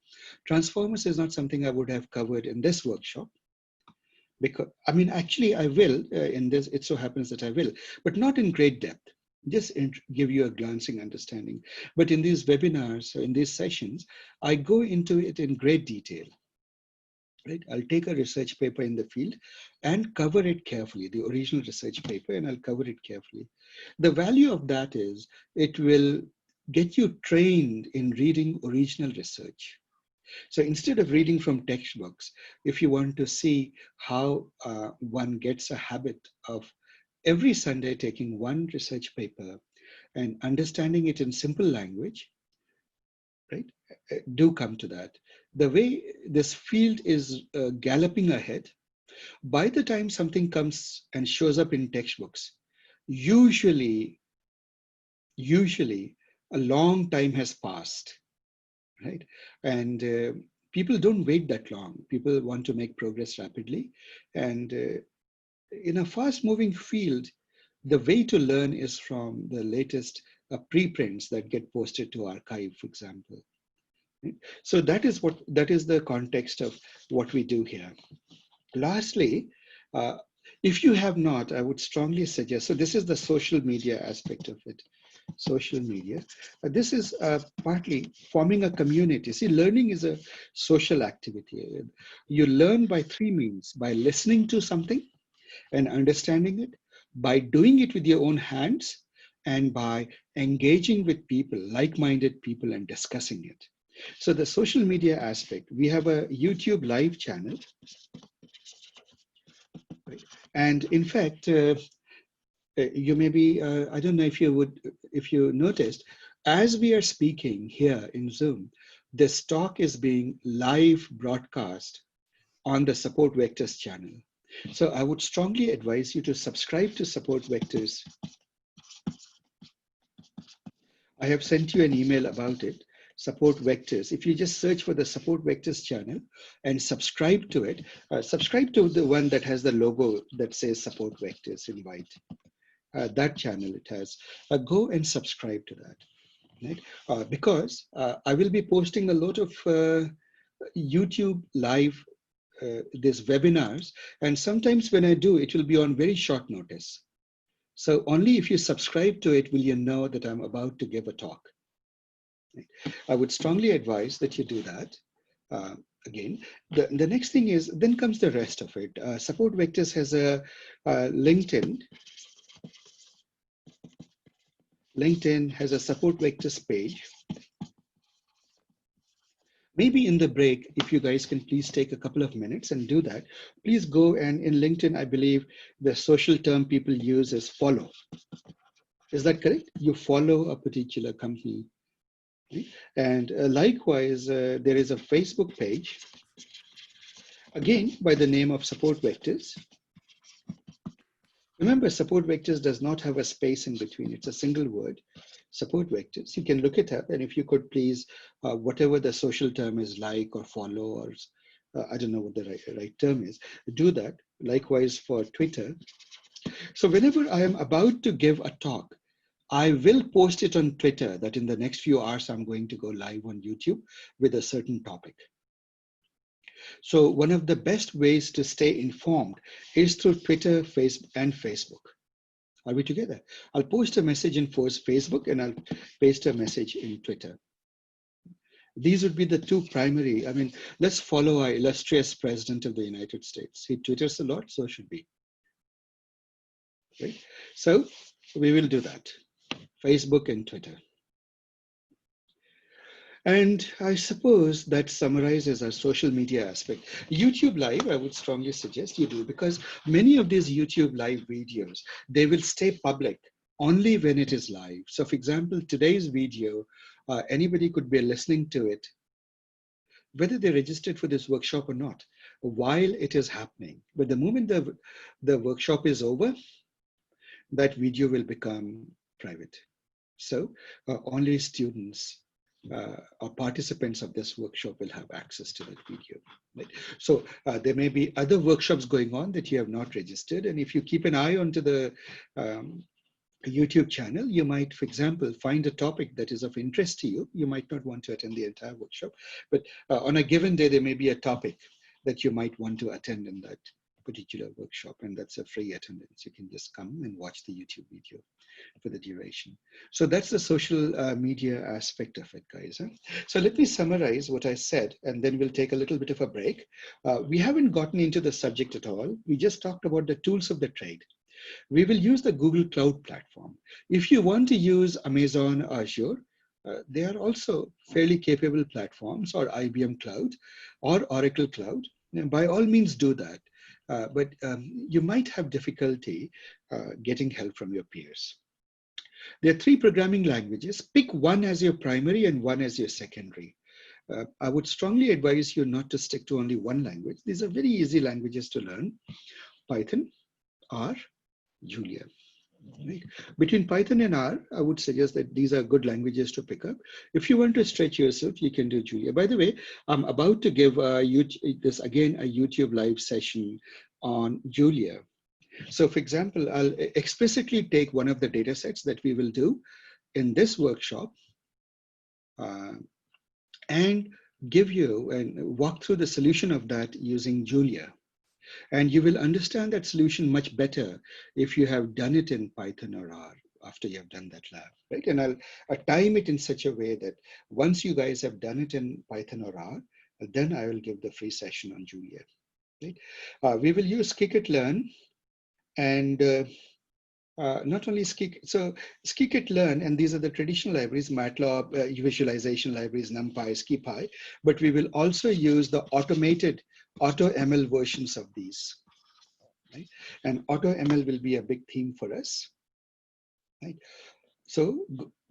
Transformers is not something I would have covered in this workshop. Because, I mean, actually I will in this, it so happens that I will, but not in great depth, just give you a glancing understanding. But in these webinars, in these sessions, I go into it in great detail, right? I'll take a research paper in the field and cover it carefully, the original research paper, and I'll cover it carefully. The value of that is it will get you trained in reading original research. So instead of reading from textbooks, if you want to see how one gets a habit of every Sunday taking one research paper and understanding it in simple language, right? Do come to that. The way this field is galloping ahead, by the time something comes and shows up in textbooks, usually a long time has passed. Right? And people don't wait that long. People want to make progress rapidly. And in a fast moving field, the way to learn is from the latest preprints that get posted to archive, for example. Right? So that is the context of what we do here. Lastly, if you have not, I would strongly suggest, so this is the social media aspect of it. Social media. This is partly forming a community. See, learning is a social activity. You learn by three means: by listening to something and understanding it, by doing it with your own hands, and by engaging with people, like-minded people, and discussing it. So the social media aspect, we have a YouTube live channel. Right? And in fact, you may be, I don't know if you noticed, as we are speaking here in Zoom, this talk is being live broadcast on the Support Vectors channel. So I would strongly advise you to subscribe to Support Vectors. I have sent you an email about it, Support Vectors. If you just search for the Support Vectors channel and subscribe to it, subscribe to the one that has the logo that says Support Vectors in white. That channel it has. Go and subscribe to that, right? Because I will be posting a lot of YouTube live these webinars, and sometimes when I do, it will be on very short notice. So only if you subscribe to it will you know that I'm about to give a talk. I would strongly advise that you do that. Again, the next thing is, then comes the rest of it. Support Vectors has a LinkedIn. LinkedIn has a Support Vectors page. Maybe in the break, if you guys can please take a couple of minutes and do that, please go, and in LinkedIn, I believe the social term people use is follow. Is that correct? You follow a particular company. And likewise, there is a Facebook page, again, by the name of Support Vectors. Remember, Support Vectors does not have a space in between. It's a single word, Support Vectors. You can look it up, and if you could please, whatever the social term is, like or follow, or I don't know what the right term is, do that. Likewise for Twitter. So whenever I am about to give a talk, I will post it on Twitter that in the next few hours, I'm going to go live on YouTube with a certain topic. So one of the best ways to stay informed is through Twitter, Facebook. Are we together? I'll post a message in Facebook and I'll paste a message in Twitter. These would be the two primary. I mean, let's follow our illustrious President of the United States. He twitters a lot, so should we. Right? So we will do that. Facebook and Twitter. And I suppose that summarizes our social media aspect. YouTube Live, I would strongly suggest you do, because many of these YouTube Live videos, they will stay public only when it is live. So for example, today's video, anybody could be listening to it, whether they registered for this workshop or not, while it is happening. But the moment the workshop is over, that video will become private. So only students or participants of this workshop will have access to that video. Right? So there may be other workshops going on that you have not registered. And if you keep an eye onto the YouTube channel, you might, for example, find a topic that is of interest to you. You might not want to attend the entire workshop, but on a given day, there may be a topic that you might want to attend in that particular workshop, and that's a free attendance. You can just come and watch the YouTube video for the duration. So that's the social media aspect of it, guys. Huh? So let me summarize what I said, and then we'll take a little bit of a break. We haven't gotten into the subject at all. We just talked about the tools of the trade. We will use the Google Cloud Platform. If you want to use Amazon Azure, they are also fairly capable platforms, or IBM Cloud or Oracle Cloud. And by all means do that. But you might have difficulty getting help from your peers. There are 3 programming languages. Pick one as your primary and one as your secondary. I would strongly advise you not to stick to only one language. These are very easy languages to learn: Python, R, Julia. Right? Between Python and R, I would suggest that these are good languages to pick up. If you want to stretch yourself, you can do Julia. By the way, I'm about to give this again a YouTube live session on Julia. So for example, I'll explicitly take one of the data sets that we will do in this workshop and give you and walk through the solution of that using Julia. And you will understand that solution much better if you have done it in Python or R after you have done that lab, right? And I'll time it in such a way that once you guys have done it in Python or R, then I will give the free session on Julia, right? We will use Scikit-learn and not only Scikit-learn, and these are the traditional libraries, MATLAB, visualization libraries, Numpy, SciPy, but we will also use the automated AutoML versions of these, right? And AutoML will be a big theme for us, right? So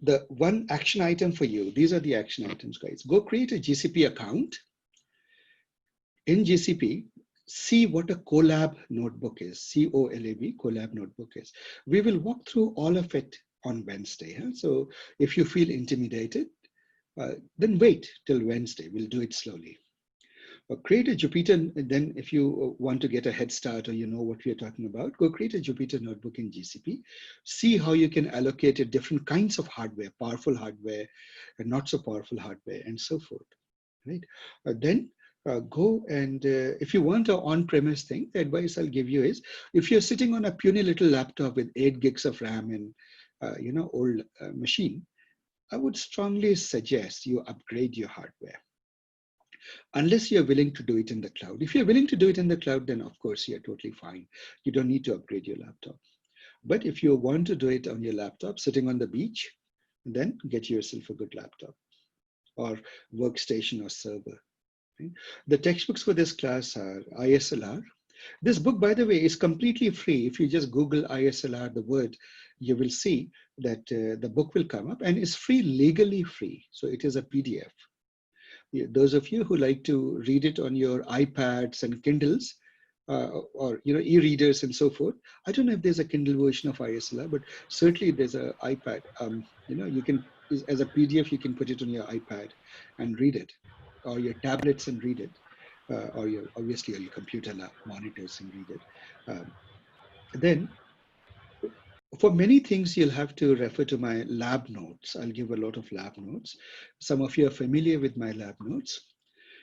the one action item for you, these are the action items, guys. Go create a GCP account. In GCP, see what a Colab notebook is, C-O-L-A-B, Colab notebook is. We will walk through all of it on Wednesday. Huh? So if you feel intimidated, then wait till Wednesday. We'll do it slowly. Create a Jupyter, and then if you want to get a head start or you know what we are talking about, go create a Jupyter notebook in GCP. See how you can allocate it different kinds of hardware, powerful hardware, and not so powerful hardware, and so forth. Right? Then go and if you want an on-premise thing, the advice I'll give you is, if you're sitting on a puny little laptop with 8 gigs of RAM and old machine, I would strongly suggest you upgrade your hardware, unless you're willing to do it in the cloud. If you're willing to do it in the cloud, then of course you're totally fine. You don't need to upgrade your laptop. But if you want to do it on your laptop, sitting on the beach, then get yourself a good laptop or workstation or server. Right? The textbooks for this class are ISLR. This book, by the way, is completely free. If you just Google ISLR, the word, you will see that the book will come up, and it's free, legally free. So it is a PDF. Those of you who like to read it on your iPads and Kindles, or e-readers and so forth. I don't know if there's a Kindle version of ISLR, but certainly there's an iPad. You can, as a PDF, you can put it on your iPad and read it, or your tablets and read it, or your computer monitors and read it. Then, for many things, you'll have to refer to my lab notes. I'll give a lot of lab notes. Some of you are familiar with my lab notes.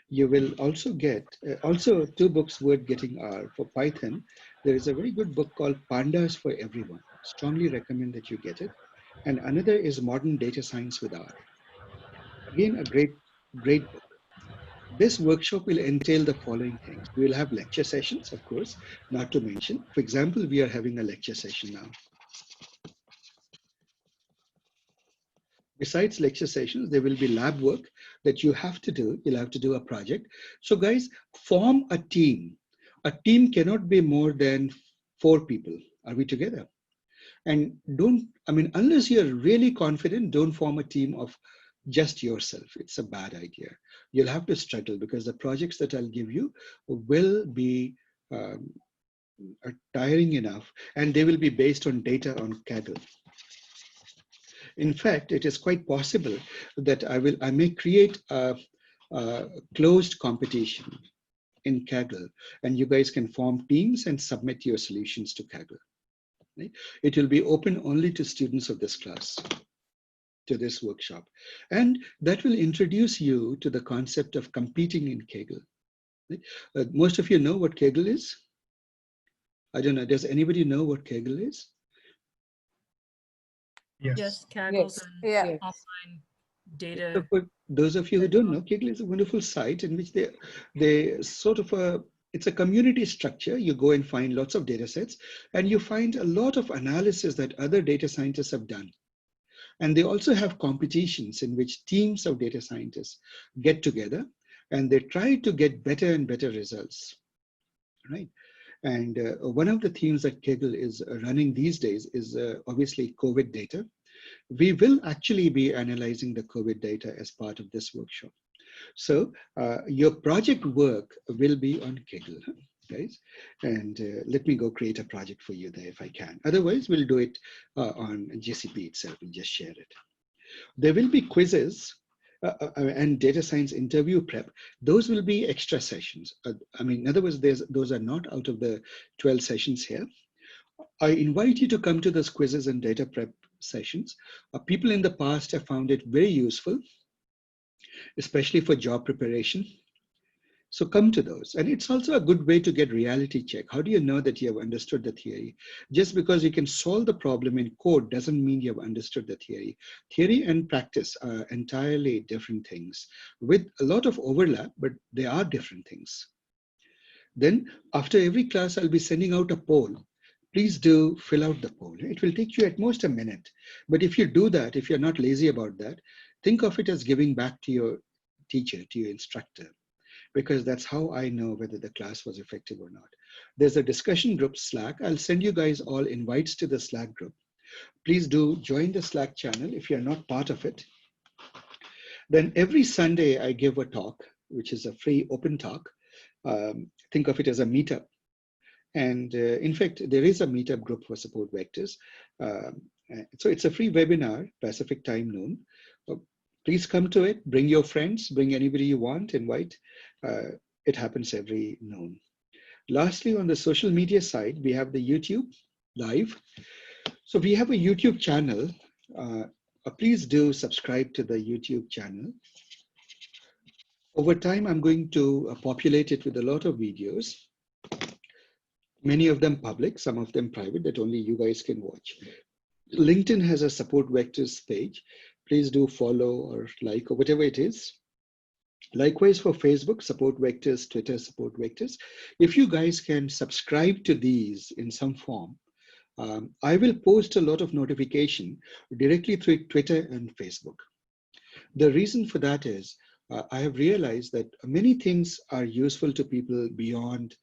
You will also get, also 2 books worth getting are for Python. There is a very good book called Pandas for Everyone. Strongly recommend that you get it. And another is Modern Data Science with R. Again, a great book. This workshop will entail the following things. We will have lecture sessions, of course, not to mention. For example, we are having a lecture session now. Besides lecture sessions, there will be lab work that you have to do. You'll have to do a project. So guys, form a team. A team cannot be more than 4 people. Are we together? And unless you're really confident, don't form a team of just yourself. It's a bad idea. You'll have to struggle, because the projects that I'll give you will be tiring enough, and they will be based on data on Kaggle. In fact, it is quite possible that I may create a closed competition in Kaggle, and you guys can form teams and submit your solutions to Kaggle. Right? It will be open only to students of this class, to this workshop. And that will introduce you to the concept of competing in Kaggle. Right? Most of you know what Kaggle is? I don't know, does anybody know what Kaggle is? Yes, Kaggle's an offline data. So for those of you who don't know, Kaggle is a wonderful site in which they sort of it's a community structure. You go and find lots of data sets, and you find a lot of analysis that other data scientists have done. And they also have competitions in which teams of data scientists get together, and they try to get better and better results, right? And one of the themes that Kaggle is running these days is obviously COVID data. We will actually be analyzing the COVID data as part of this workshop. So your project work will be on Kaggle, guys. And let me go create a project for you there if I can. Otherwise, we'll do it on GCP itself. We'll just share it. There will be quizzes and data science interview prep. Those will be extra sessions. In other words, those are not out of the 12 sessions here. I invite you to come to those quizzes and data prep sessions. People in the past have found it very useful, especially for job preparation. So come to those. And it's also a good way to get reality check. How do you know that you have understood the theory? Just because you can solve the problem in code doesn't mean you have understood the theory. Theory and practice are entirely different things with a lot of overlap, but they are different things. Then after every class, I'll be sending out a poll. Please do fill out the poll. It will take you at most a minute. But if you do that, if you're not lazy about that, think of it as giving back to your teacher, to your instructor, because that's how I know whether the class was effective or not. There's a discussion group Slack. I'll send you guys all invites to the Slack group. Please do join the Slack channel if you're not part of it. Then every Sunday I give a talk, which is a free open talk. Think of it as a meetup. And in fact, there is a meetup group for support vectors. So it's a free webinar, Pacific time noon. Please come to it, bring your friends, bring anybody you want, invite. It happens every noon. Lastly, on the social media side, we have the YouTube live. So we have a YouTube channel. Please do subscribe to the YouTube channel. Over time, I'm going to populate it with a lot of videos, many of them public, some of them private, that only you guys can watch. LinkedIn has a support vectors page. Please do follow or like or whatever it is. Likewise for Facebook, support vectors, Twitter, support vectors. If you guys can subscribe to these in some form, I will post a lot of notification directly through Twitter and Facebook. The reason for that is I have realized that many things are useful to people beyond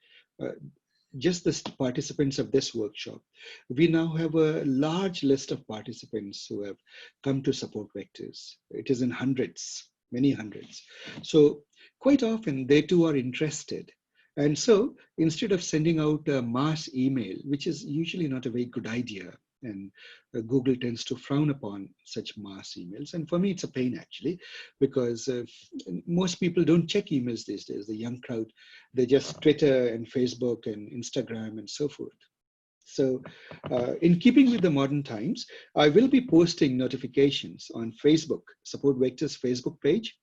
just the participants of this workshop. We now have a large list of participants who have come to support vectors. It is in hundreds, many hundreds. So quite often they too are interested. And so instead of sending out a mass email, which is usually not a very good idea, and Google tends to frown upon such mass emails. And for me, it's a pain actually, because most people don't check emails these days. The young crowd, they just Twitter and Facebook and Instagram and so forth. So in keeping with the modern times, I will be posting notifications on Facebook, Support Vectors Facebook page,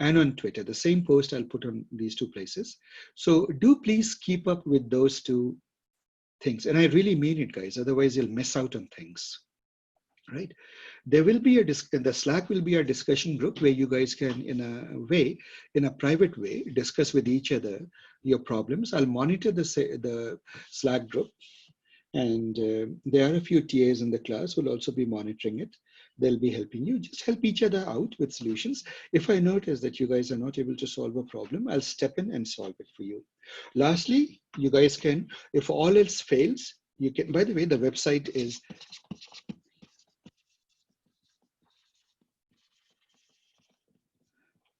and on Twitter. The same post I'll put on these two places. So do please keep up with those two things. And I really mean it, guys. Otherwise, you'll miss out on things, right? There will be the Slack will be a discussion group where you guys can, in a private way, discuss with each other your problems. I'll monitor the Slack group. And there are a few TAs in the class who will also be monitoring it. They'll be helping you. Just help each other out with solutions. If I notice that you guys are not able to solve a problem, I'll step in and solve it for you. Lastly, you guys can, if all else fails, you can, by the way, the website is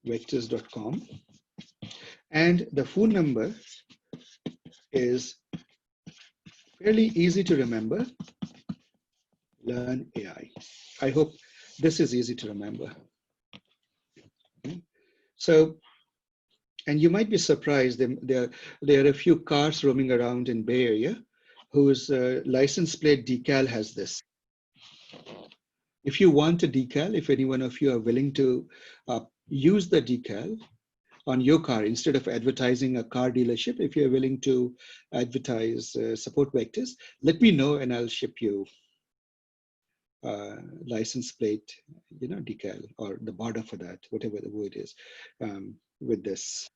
vectors.com. And the phone number is fairly easy to remember. Learn AI. I hope this is easy to remember. Okay. So, and you might be surprised, there are a few cars roaming around in Bay Area whose license plate decal has this. If you want a decal, if any one of you are willing to use the decal on your car instead of advertising a car dealership, if you're willing to advertise support vectors, let me know and I'll ship you license plate, decal, or the border for that, whatever the word is, with this.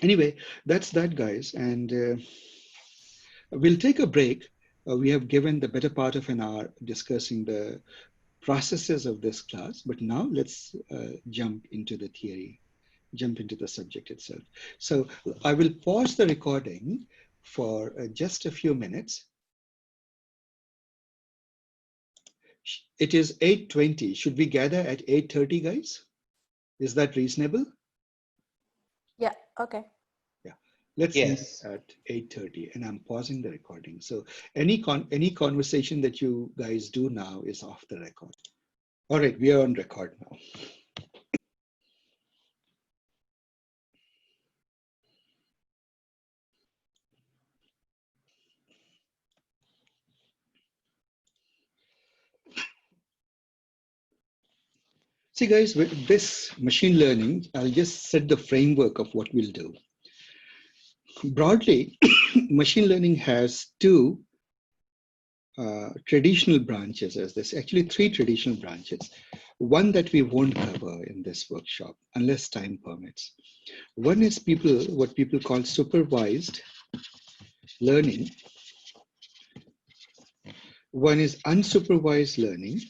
Anyway, that's that, guys. And we'll take a break. We have given the better part of an hour discussing the processes of this class, but now let's jump into the theory, jump into the subject itself. So I will pause the recording for just a few minutes. It is 8:20. Should we gather at 8:30, guys? Is that reasonable? Yeah, okay. Yeah, let's meet at 8:30, and I'm pausing the recording. So any conversation that you guys do now is off the record. All right, we are on record now. See, guys, with this machine learning, I'll just set the framework of what we'll do. Broadly, machine learning has two traditional branches, as there's actually three traditional branches. One that we won't cover in this workshop, unless time permits. One is what people call supervised learning. One is unsupervised learning.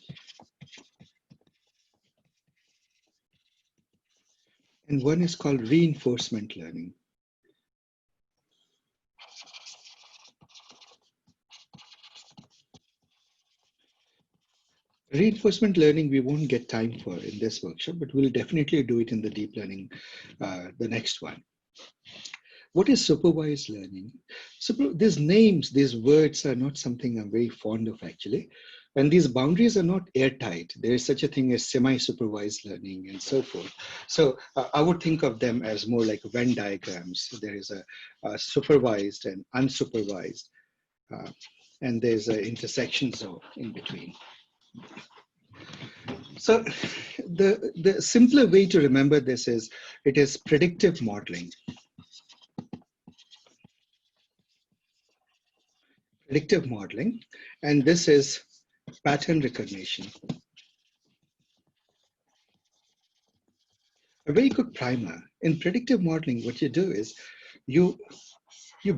And one is called reinforcement learning. Reinforcement learning, we won't get time for in this workshop, but we'll definitely do it in the deep learning, the next one. What is supervised learning? These names, these words are not something I'm very fond of actually. And these boundaries are not airtight. There is such a thing as semi-supervised learning and so forth. So I would think of them as more like Venn diagrams. There is a supervised and unsupervised, and there's an intersection zone in between. So the simpler way to remember this is it is predictive modeling. Predictive modeling, and this is pattern recognition. A very good primer. In predictive modeling, what you do is you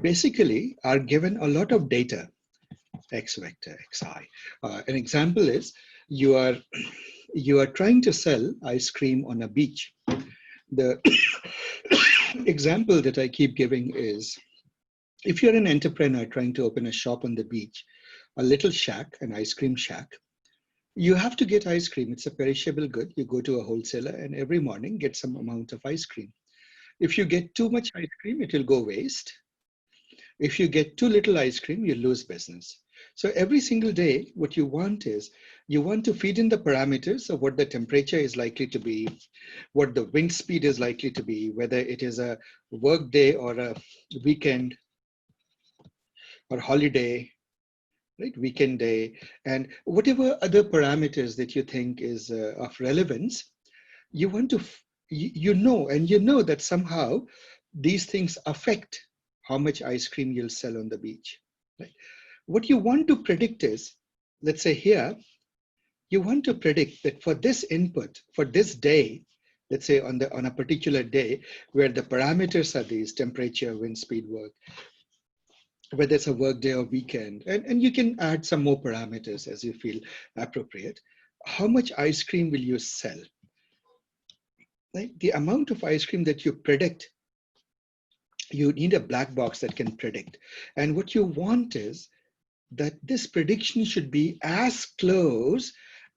basically are given a lot of data, x vector, xi. An example is you are trying to sell ice cream on a beach. The example that I keep giving is if you're an entrepreneur trying to open a shop on the beach, a little shack, an ice cream shack, you have to get ice cream. It's a perishable good. You go to a wholesaler and every morning get some amount of ice cream. If you get too much ice cream, it will go waste. If you get too little ice cream, you lose business. So every single day, what you want is, you want to feed in the parameters of what the temperature is likely to be, what the wind speed is likely to be, whether it is a work day or a weekend or holiday, right? Weekend day, and whatever other parameters that you think is of relevance, you want to, you know that somehow these things affect how much ice cream you'll sell on the beach, right? What you want to predict is, let's say here, you want to predict that for this input, for this day, let's say on a particular day where the parameters are these, temperature, wind speed, work, whether it's a work day or weekend, and you can add some more parameters as you feel appropriate. How much ice cream will you sell? Right? The amount of ice cream that you predict, you need a black box that can predict. And what you want is that this prediction should be as close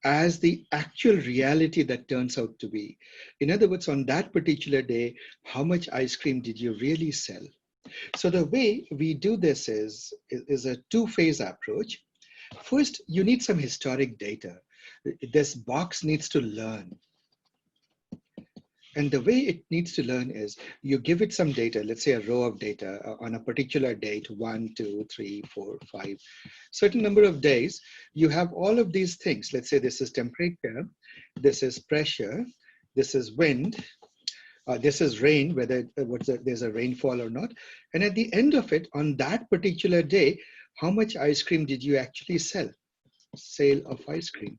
as the actual reality that turns out to be. In other words, on that particular day, how much ice cream did you really sell? So the way we do this is a two-phase approach. First, you need some historic data. This box needs to learn. And the way it needs to learn is you give it some data, let's say a row of data on a particular date, 1, 2, 3, 4, 5, certain number of days. You have all of these things. Let's say this is temperature, this is pressure, this is wind, this is rain, whether there's a rainfall or not. And at the end of it, on that particular day, how much ice cream did you actually sell? Sale of ice cream.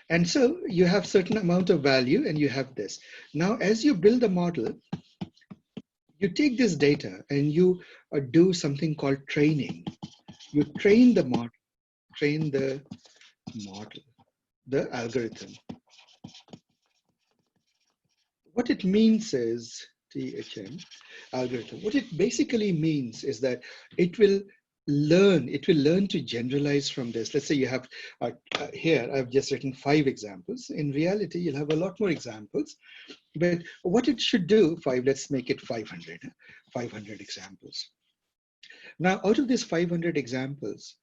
And so you have certain amount of value and you have this. Now, as you build a model, you take this data and you do something called training. You train the model, the algorithm. What it means is, THM, algorithm, what it basically means is that it will learn to generalize from this. Let's say you have, here I've just written 5 examples. In reality, you'll have a lot more examples, but what it should do, 5, let's make it 500 examples. Now, out of these 500 examples,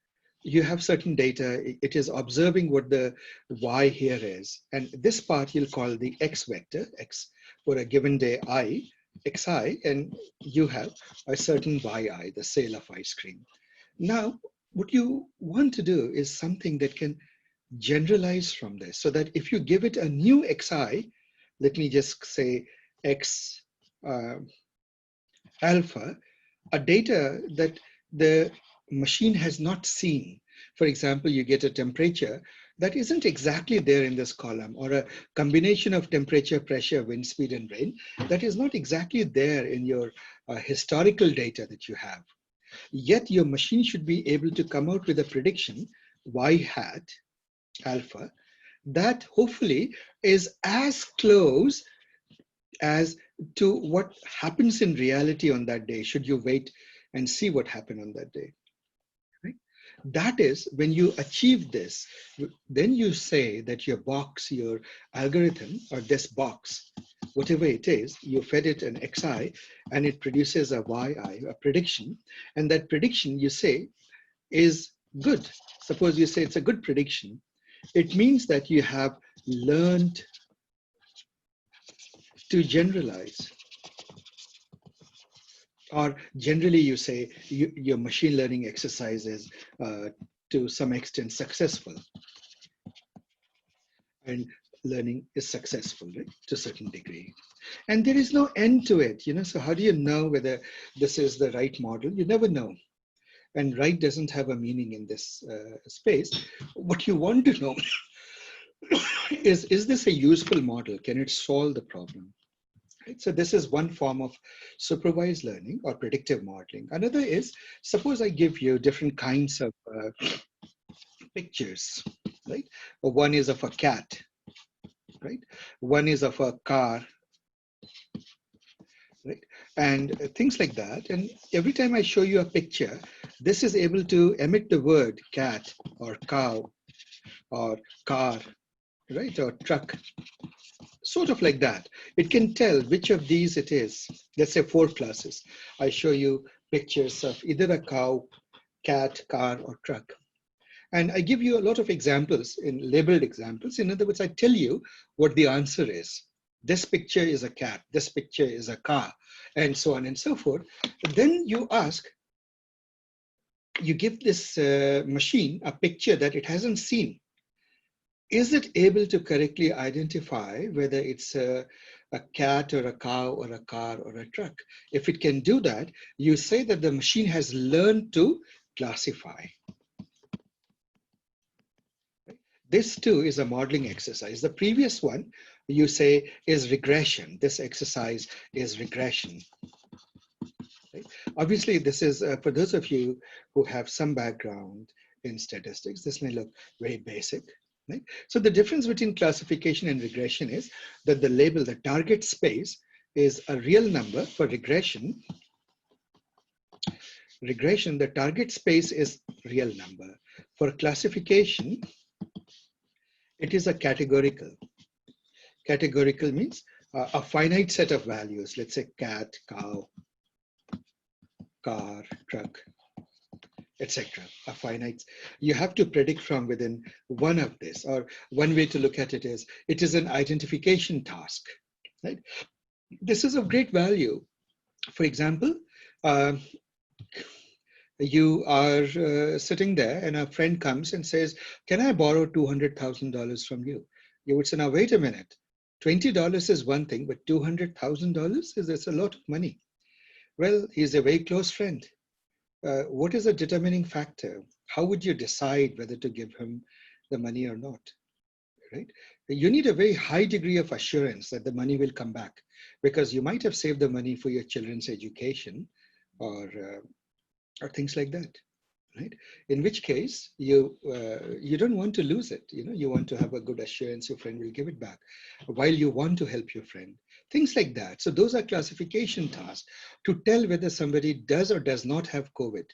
you have certain data. It is observing what the y here is. And this part you'll call the x vector, x for a given day I, xi, and you have a certain yi, the sale of ice cream. Now, what you want to do is something that can generalize from this, so that if you give it a new xi, let me just say x alpha, a data that the machine has not seen. For example, you get a temperature that isn't exactly there in this column, or a combination of temperature, pressure, wind speed, and rain that is not exactly there in your historical data that you have. Yet your machine should be able to come out with a prediction, y hat alpha, that hopefully is as close as to what happens in reality on that day, should you wait and see what happened on that day. Right? That is, when you achieve this, then you say that your box, your algorithm, or this box, whatever it is, you fed it an xi and it produces a yi, a prediction, and that prediction you say is good. Suppose you say it's a good prediction. It means that you have learned to generalize. Or generally you say your machine learning exercise is to some extent successful. and learning is successful, right, to a certain degree. And there is no end to it, so how do you know whether this is the right model? You never know. And right doesn't have a meaning in this space. What you want to know is this a useful model? Can it solve the problem? Right? So this is one form of supervised learning or predictive modeling. Another is, suppose I give you different kinds of pictures, right? One is of a cat, right? One is of a car, right? And things like that. And every time I show you a picture, this is able to emit the word cat or cow or car, right? Or truck, sort of like that. It can tell which of these it is. Let's say 4 classes. I show you pictures of either a cow, cat, car, or truck. And I give you a lot of examples, in labeled examples. In other words, I tell you what the answer is. This picture is a cat, this picture is a car, and so on and so forth. Then you ask, you give this machine a picture that it hasn't seen. Is it able to correctly identify whether it's a cat or a cow or a car or a truck? If it can do that, you say that the machine has learned to classify. This too is a modeling exercise. The previous one, you say, is regression. This exercise is regression. Right? Obviously, this is, for those of you who have some background in statistics, this may look very basic. Right? So the difference between classification and regression is that the label, the target space, is a real number. For regression, the target space is real number. For classification, it is a categorical. Categorical means a finite set of values. Let's say cat, cow, car, truck, etc. A finite. You have to predict from within one of this. Or one way to look at it is an identification task. Right? This is of great value. For example, you are sitting there and a friend comes and says, can I borrow $200,000 from you? You would say, now wait a minute, $20 is one thing, but $200,000 is a lot of money. Well, he's a very close friend. What is a determining factor? How would you decide whether to give him the money or not? Right? You need a very high degree of assurance that the money will come back, because you might have saved the money for your children's education or things like that, right? In which case you don't want to lose it. You want to have a good assurance your friend will give it back, while you want to help your friend. Things like that. So those are classification tasks to tell whether somebody does or does not have COVID,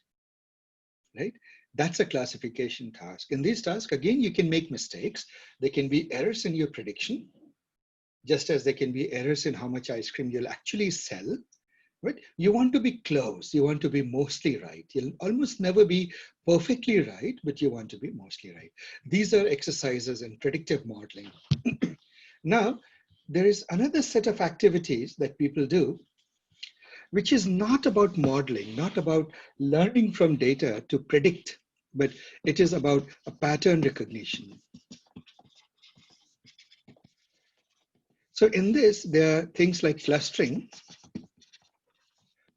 right? That's a classification task. In these tasks, again, you can make mistakes. There can be errors in your prediction, just as there can be errors in how much ice cream you'll actually sell. Right? You want to be close. You want to be mostly right. You'll almost never be perfectly right, but you want to be mostly right. These are exercises in predictive modeling. Now, there is another set of activities that people do, which is not about modeling, not about learning from data to predict, but it is about a pattern recognition. So in this, there are things like clustering.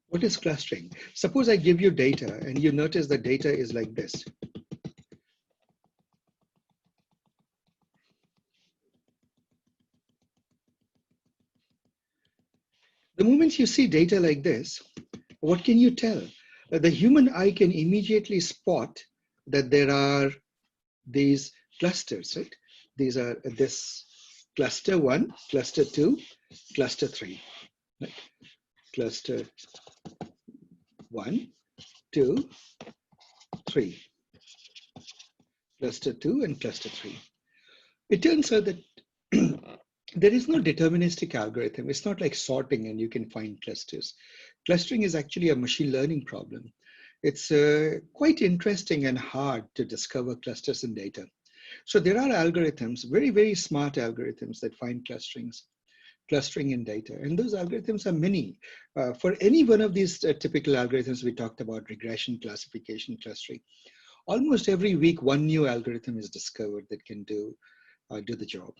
What is clustering? Suppose I give you data and you notice the data is like this. The moment you see data like this, what can you tell? The human eye can immediately spot that there are these clusters, right? These are this cluster 1, cluster 2, cluster 3, right? Cluster 1, 2, 3. Cluster 2 and cluster 3. It turns out that there is no deterministic algorithm. It's not like sorting and you can find clusters. Clustering is actually a machine learning problem. It's quite interesting and hard to discover clusters in data. So there are algorithms, very, very smart algorithms that find clustering in data. And those algorithms are many. For any one of these typical algorithms we talked about, regression, classification, clustering, almost every week, one new algorithm is discovered that can do do the job.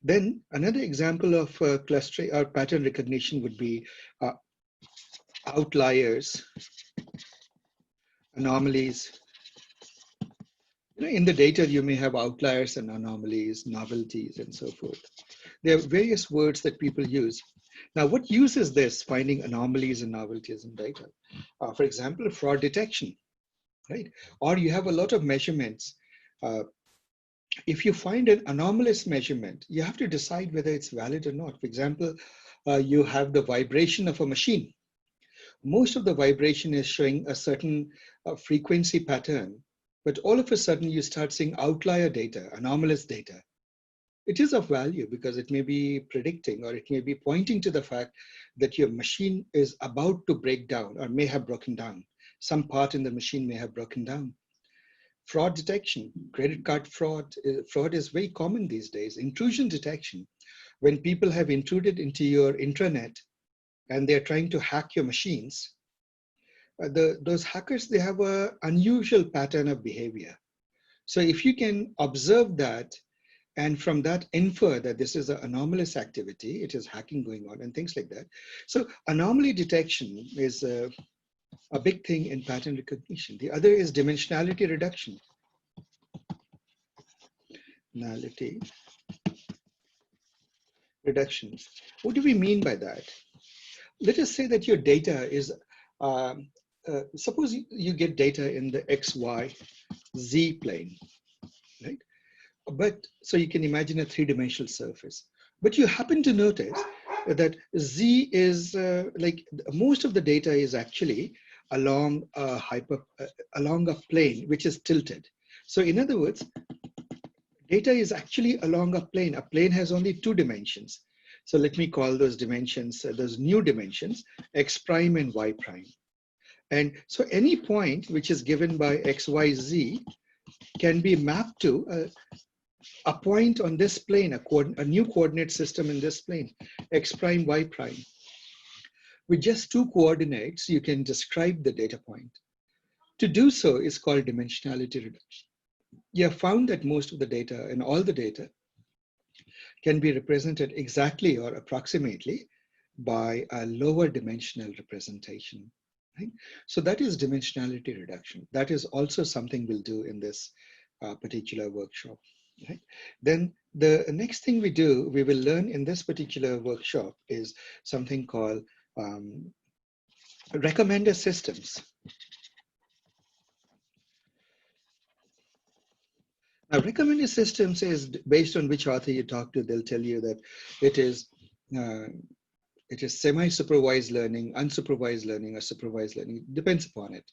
Then another example of clustering or pattern recognition would be outliers, anomalies. In the data, you may have outliers and anomalies, novelties, and so forth. There are various words that people use. Now, what uses this, finding anomalies and novelties in data? For example, fraud detection, right? Or you have a lot of measurements. If you find an anomalous measurement, you have to decide whether it's valid or not. For example, you have the vibration of a machine. Most of the vibration is showing a certain frequency pattern, but all of a sudden you start seeing outlier data, anomalous data. It is of value because it may be predicting or it may be pointing to the fact that your machine is about to break down or may have broken down. Some part in the machine may have broken down. Fraud detection, credit card fraud. Fraud is very common these days. Intrusion detection, when people have intruded into your intranet and they're trying to hack your machines, those hackers, they have an unusual pattern of behavior. So if you can observe that and from that infer that this is an anomalous activity, it is hacking going on and things like that. So anomaly detection is a big thing in pattern recognition. The other is dimensionality reduction. Dimensionality reduction. What do we mean by that? Let us say that your data is, suppose you get data in the X, Y, Z plane, right? But so you can imagine a three-dimensional surface. But you happen to notice that Z is like most of the data is actually along a plane which is tilted. So in other words, data is actually along a plane. A plane has only 2 dimensions. So let me call those dimensions, those new dimensions, X prime and Y prime. And so any point which is given by X, Y, Z can be mapped to a point on this plane, a new coordinate system in this plane, X prime, Y prime. With just 2 coordinates, you can describe the data point. To do so is called dimensionality reduction. You have found that most of the data and all the data can be represented exactly or approximately by a lower dimensional representation. Right? So that is dimensionality reduction. That is also something we'll do in this particular workshop. Right? Then the next thing we will learn in this particular workshop is something called recommender systems. Now, recommender systems is based on which author you talk to. They'll tell you that it is semi-supervised learning, unsupervised learning, or supervised learning. It depends upon it.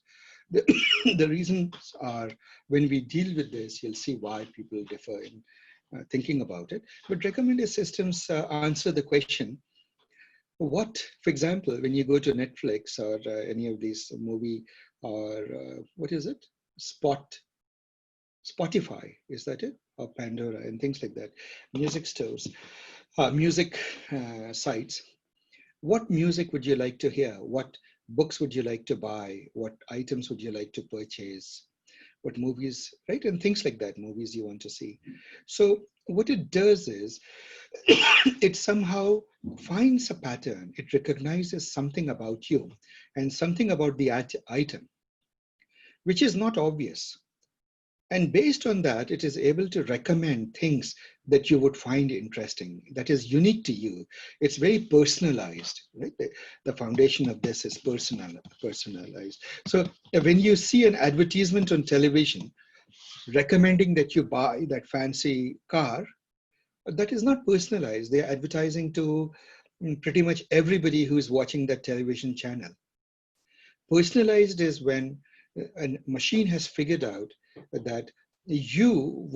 The reasons are, when we deal with this, you'll see why people differ in thinking about it. But recommender systems answer the question, what, for example, when you go to Netflix or any of these movie or what is it? Spotify, is that it? Or Pandora and things like that. Music stores, music sites. What music would you like to hear? What books would you like to buy? What items would you like to purchase? What movies, right? And things like that, movies you want to see. So what it does is it somehow finds a pattern. It recognizes something about you and something about the item, which is not obvious. And based on that, it is able to recommend things that you would find interesting, that is unique to you. It's very personalized, right? The foundation of this is personalized. So when you see an advertisement on television recommending that you buy that fancy car, that is not personalized. They're advertising to pretty much everybody who's watching that television channel. Personalized is when a machine has figured out that you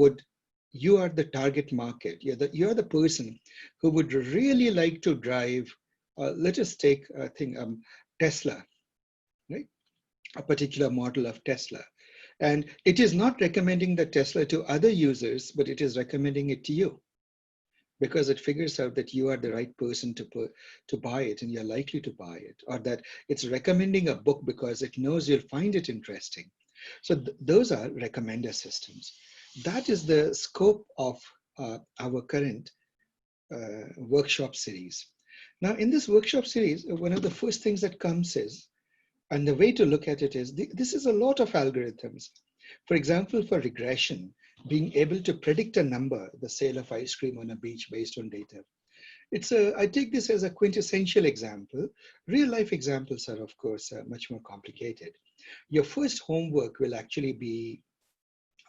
are the target market. You're the person who would really like to drive. Let us take a thing, Tesla, right? A particular model of Tesla, and it is not recommending the Tesla to other users, but it is recommending it to you, because it figures out that you are the right person to buy it and you're likely to buy it, or that it's recommending a book because it knows you'll find it interesting. So those are recommender systems. That is the scope of our current workshop series. Now, in this workshop series, one of the first things that comes is, and the way to look at it is, this is a lot of algorithms. For example, for regression, being able to predict a number, the sale of ice cream on a beach based on data. I take this as a quintessential example. Real life examples are, of course, much more complicated. Your first homework will actually be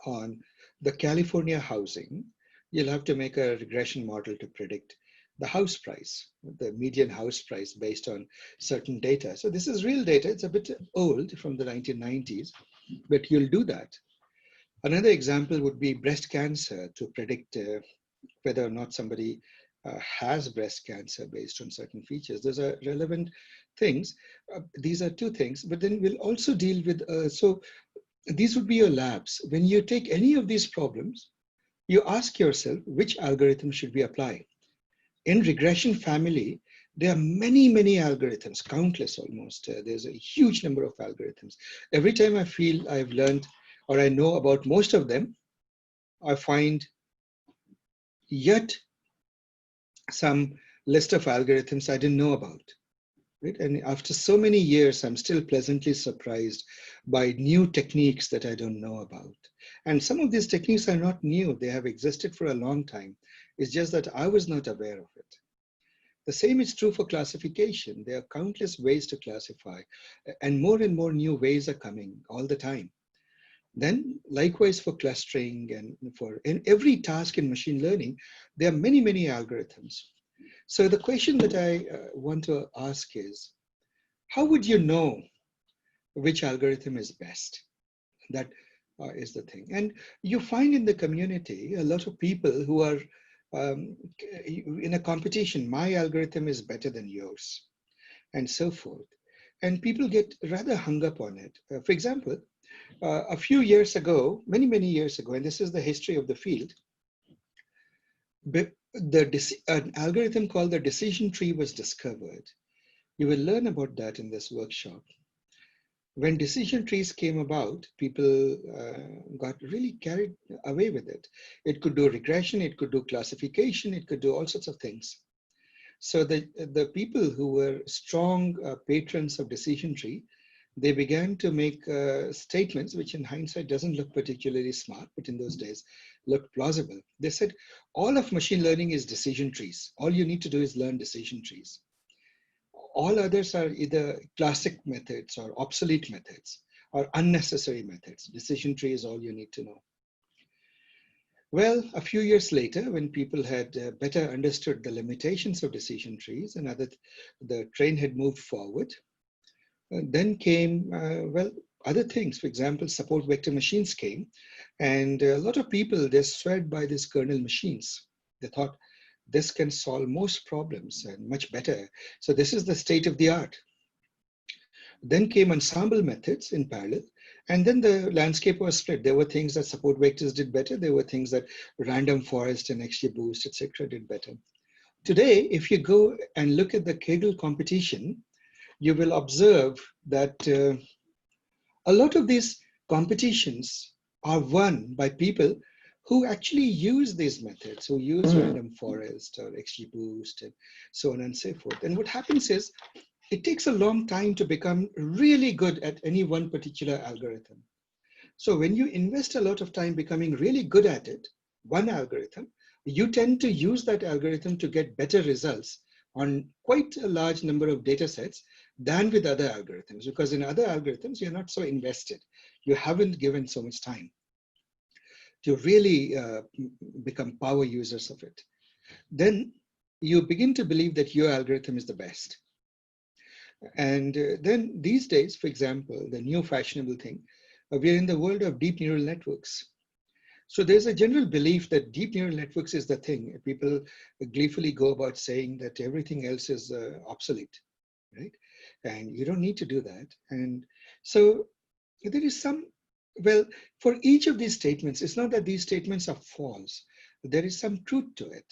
on the California housing. You'll have to make a regression model to predict the house price, the median house price based on certain data. So this is real data. It's a bit old, from the 1990s, but you'll do that. Another example would be breast cancer, to predict whether or not somebody has breast cancer based on certain features. Those are relevant things. These are two things, but then we'll also deal with, so these would be your labs. When you take any of these problems, you ask yourself, which algorithm should we apply? In regression family, there are many, many algorithms, countless almost. There's a huge number of algorithms. Every time I feel I've learned or I know about most of them, I find yet some list of algorithms I didn't know about. Right? And after so many years, I'm still pleasantly surprised by new techniques that I don't know about. And some of these techniques are not new. They have existed for a long time. It's just that I was not aware of it. The same is true for classification. There are countless ways to classify, and more new ways are coming all the time. Then likewise for clustering, and for every task in machine learning, there are many, many algorithms. So the question that I want to ask is, how would you know which algorithm is best? That is the thing. And you find in the community a lot of people who are in a competition. My algorithm is better than yours, and so forth. And people get rather hung up on it. For example, a few years ago, many years ago, and this is the history of the field, an algorithm called the decision tree was discovered. You will learn about that in this workshop. When decision trees came about, people got really carried away with it. It could do regression, it could do classification, it could do all sorts of things. So the people who were strong patrons of decision tree, they began to make statements which in hindsight doesn't look particularly smart, but in those days looked plausible. They said, all of machine learning is decision trees. All you need to do is learn decision trees. All others are either classic methods or obsolete methods or unnecessary methods. Decision tree is all you need to know. Well, a few years later, when people had better understood the limitations of decision trees and the train had moved forward, then came, well, other things. For example, support vector machines came, and a lot of people, they're swayed by these kernel machines. They thought, this can solve most problems and much better. So this is the state of the art. Then came ensemble methods in parallel, and then the landscape was split. There were things that support vectors did better. There were things that random forest and XGBoost, etc., did better. Today, if you go and look at the Kaggle competition, you will observe that a lot of these competitions are won by people who actually use these methods, who use random forest or XGBoost and so on and so forth. And what happens is, it takes a long time to become really good at any one particular algorithm. So when you invest a lot of time becoming really good at it, one algorithm, you tend to use that algorithm to get better results on quite a large number of data sets than with other algorithms, because in other algorithms, you're not so invested. You haven't given so much time to really become power users of it. Then you begin to believe that your algorithm is the best. And then these days, for example, the new fashionable thing, we're in the world of deep neural networks. So there's a general belief that deep neural networks is the thing. People gleefully go about saying that everything else is obsolete, right? And you don't need to do that. And so there is some, well, for each of these statements, it's not that these statements are false. There is some truth to it.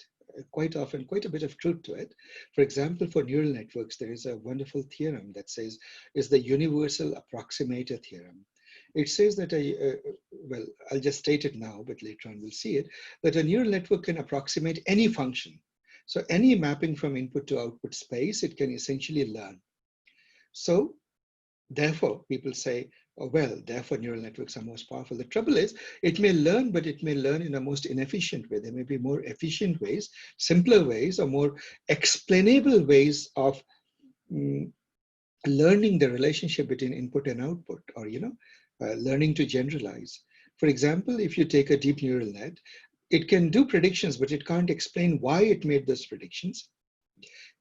Quite often, quite a bit of truth to it. For example, for neural networks, there is a wonderful theorem that says is the universal approximator theorem. It says that, well, I'll just state it now, but later on we'll see it, that a neural network can approximate any function. So any mapping from input to output space, it can essentially learn. So therefore, people say, oh, well, therefore neural networks are most powerful. The trouble is, it may learn, but it may learn in a most inefficient way. There may be more efficient ways, simpler ways, or more explainable ways of learning the relationship between input and output, or learning to generalize. For example, if you take a deep neural net, it can do predictions, but it can't explain why it made those predictions.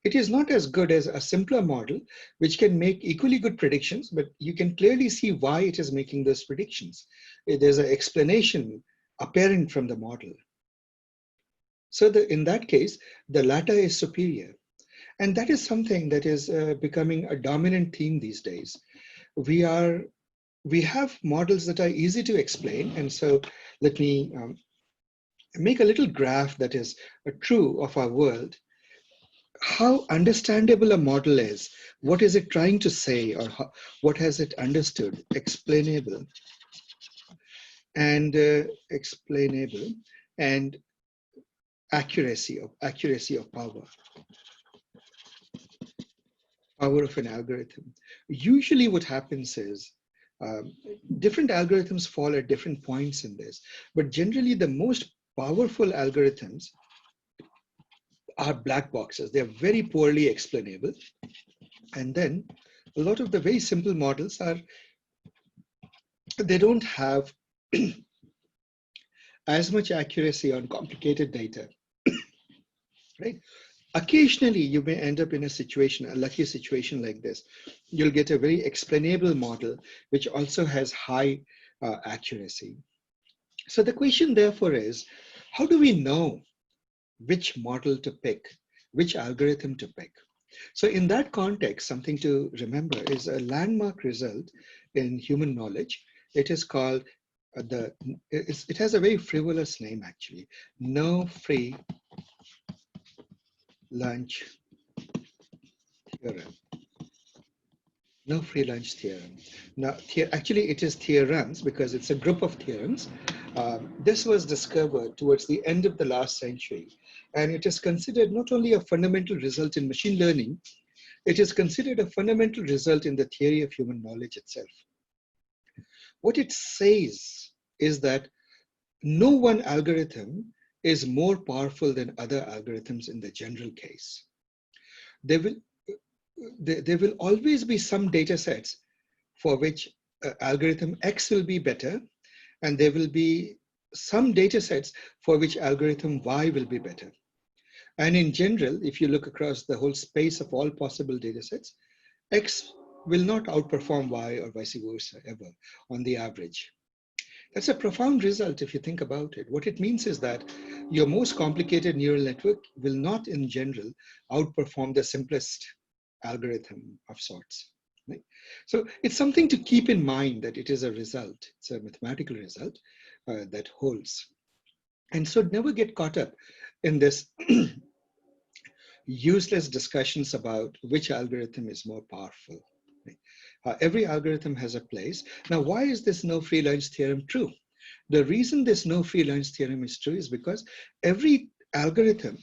It is not as good as a simpler model, which can make equally good predictions, but you can clearly see why it is making those predictions. There's an explanation apparent from the model. So in that case, the latter is superior. And that is something that is becoming a dominant theme these days. We have models that are easy to explain. And so let me make a little graph that is true of our world. How understandable a model is, what is it trying to say, or what has it understood, explainable and accuracy of power of an algorithm. Usually what happens is different algorithms fall at different points in this, but generally the most powerful algorithms are black boxes. They're very poorly explainable. And then a lot of the very simple models they don't have as much accuracy on complicated data, right? Occasionally, you may end up in a lucky situation like this. You'll get a very explainable model, which also has high accuracy. So the question therefore is, how do we know which model to pick, which algorithm to pick? So in that context, something to remember is a landmark result in human knowledge. It is called, it has a very frivolous name actually, no free lunch theorem. No free lunch theorem. Now, actually it is theorems because it's a group of theorems. This was discovered towards the end of the last century, and it is considered not only a fundamental result in machine learning, it is considered a fundamental result in the theory of human knowledge itself. What it says is that no one algorithm is more powerful than other algorithms in the general case. There will always be some data sets for which algorithm X will be better, and there will be some data sets for which algorithm Y will be better. And in general, if you look across the whole space of all possible data sets, X will not outperform Y or vice versa ever on the average. That's a profound result if you think about it. What it means is that your most complicated neural network will not in general outperform the simplest algorithm of sorts. Right? So it's something to keep in mind that it is a result. It's a mathematical result that holds. And so never get caught up in this useless discussions about which algorithm is more powerful. Right? Every algorithm has a place. Now, why is this no free lunch theorem true? The reason this no free lunch theorem is true is because every algorithm,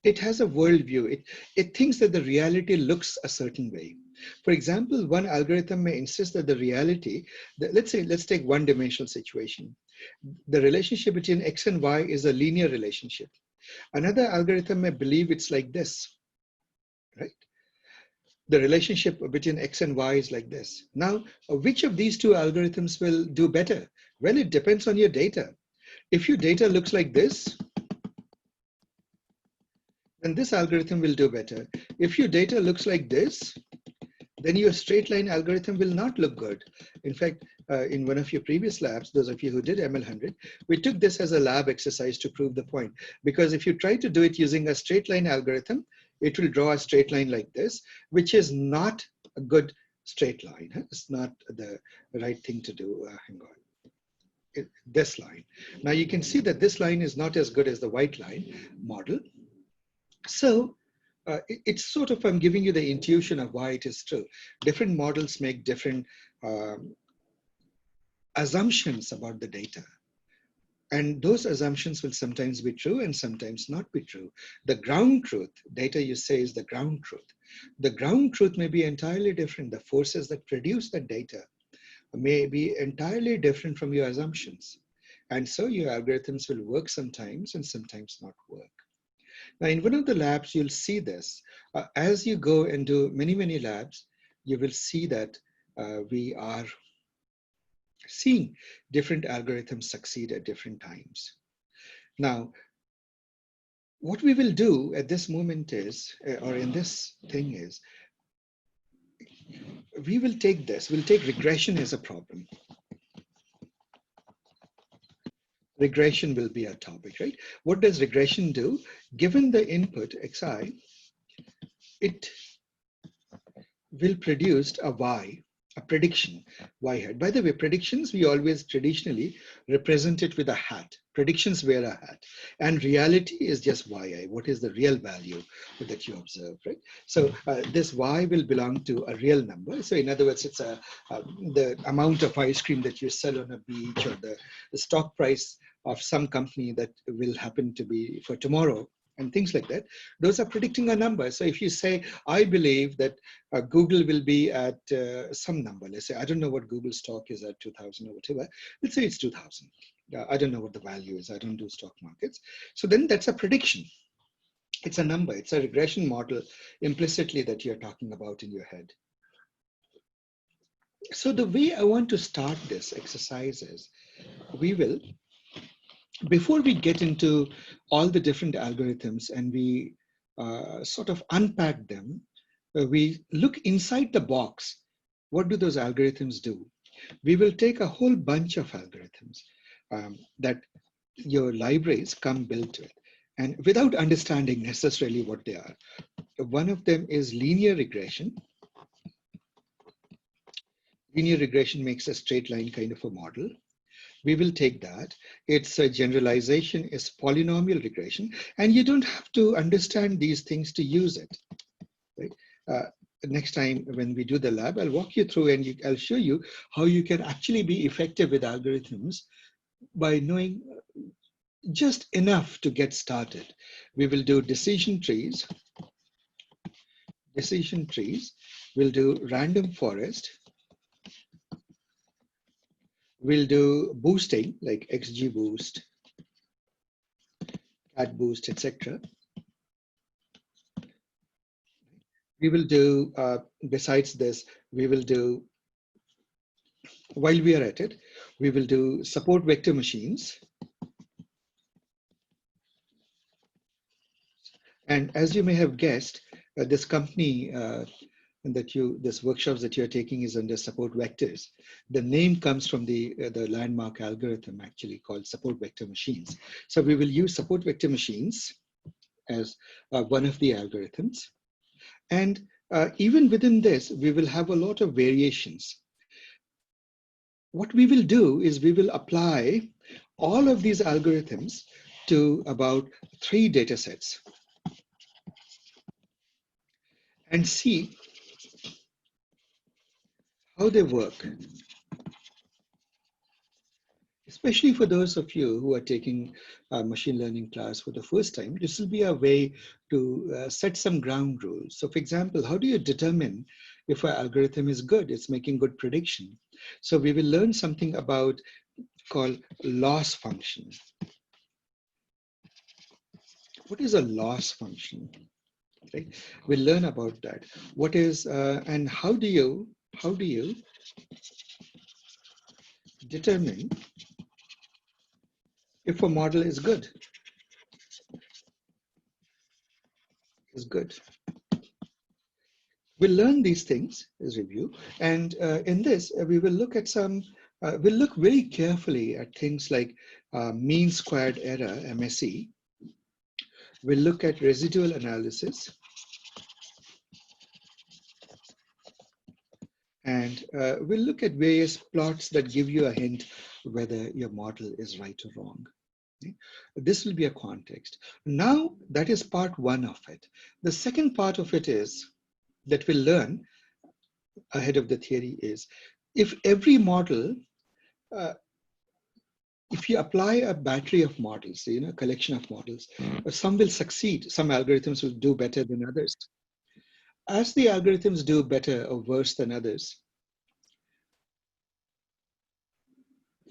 it has a worldview. It thinks that the reality looks a certain way. For example, one algorithm may insist that the reality, let's take one-dimensional situation. The relationship between X and Y is a linear relationship. Another algorithm may believe it's like this, right? The relationship between X and Y is like this. Now, which of these two algorithms will do better? Well, it depends on your data. If your data looks like this, then this algorithm will do better. If your data looks like this, then your straight line algorithm will not look good. In fact, in one of your previous labs, those of you who did ML100, we took this as a lab exercise to prove the point. Because if you try to do it using a straight line algorithm, it will draw a straight line like this, which is not a good straight line. It's not the right thing to do. Hang on. This line. Now you can see that this line is not as good as the white line model. So it's sort of, I'm giving you the intuition of why it is true. Different models make different assumptions about the data. And those assumptions will sometimes be true and sometimes not be true. The ground truth, data you say is the ground truth. The ground truth may be entirely different. The forces that produce that data may be entirely different from your assumptions. And so your algorithms will work sometimes and sometimes not work. Now, in one of the labs, you'll see this. As you go and do many, many labs, you will see that we are seeing different algorithms succeed at different times. Now, what we will do at this moment is, or in this thing is, we will take this, we'll take regression as a problem. Regression will be our topic, right? What does regression do? Given the input xi, it will produce a y, a prediction, y hat. By the way, predictions, we always traditionally represent it with a hat. Predictions wear a hat. And reality is just yi. What is the real value that you observe, right? So this y will belong to a real number. So in other words, it's the amount of ice cream that you sell on a beach, or the stock price of some company that will happen to be for tomorrow, and things like that. Those are predicting a number. So if you say, I believe that Google will be at some number, let's say, I don't know what Google stock is at 2000 or whatever, let's say it's 2000. I don't know what the value is. I don't do stock markets. So then that's a prediction. It's a number. It's a regression model implicitly that you're talking about in your head. So the way I want to start this exercise is, we will, before we get into all the different algorithms and we sort of unpack them, we look inside the box. What do those algorithms do? We will take a whole bunch of algorithms that your libraries come built with, and without understanding necessarily what they are. One of them is linear regression. Linear regression makes a straight line kind of a model. We will take that. Its generalization is polynomial regression, and you don't have to understand these things to use it, right? Next time when we do the lab, I'll walk you through and I'll show you how you can actually be effective with algorithms by knowing just enough to get started. We will do decision trees. Decision trees. We'll do random forest. We'll do boosting, like XGBoost, CatBoost, etc. We will do, besides this, we will do, while we are at it, we will do support vector machines. And as you may have guessed, this company this workshops that you're taking is under support vectors. The name comes from the landmark algorithm actually called support vector machines. So we will use support vector machines as one of the algorithms. And even within this, we will have a lot of variations. What we will do is we will apply all of these algorithms to about 3 data sets and see how they work. Especially for those of you who are taking a machine learning class for the first time, this will be a way to set some ground rules. So for example, how do you determine if an algorithm is good, it's making good prediction? So we will learn something about called loss function. What is a loss function? Right? We'll learn about that. What is, and how do you determine if a model is good? We'll learn these things as review. And in this, we will look at some, we'll look very carefully at things like mean squared error, MSE. We'll look at residual analysis. And we'll look at various plots that give you a hint whether your model is right or wrong. Okay? This will be a context. Now, that is part 1 of it. The second part of it is that we'll learn ahead of the theory is, if every model if you apply a battery of models, a collection of models, some will succeed, some algorithms will do better than others. As the algorithms do better or worse than others,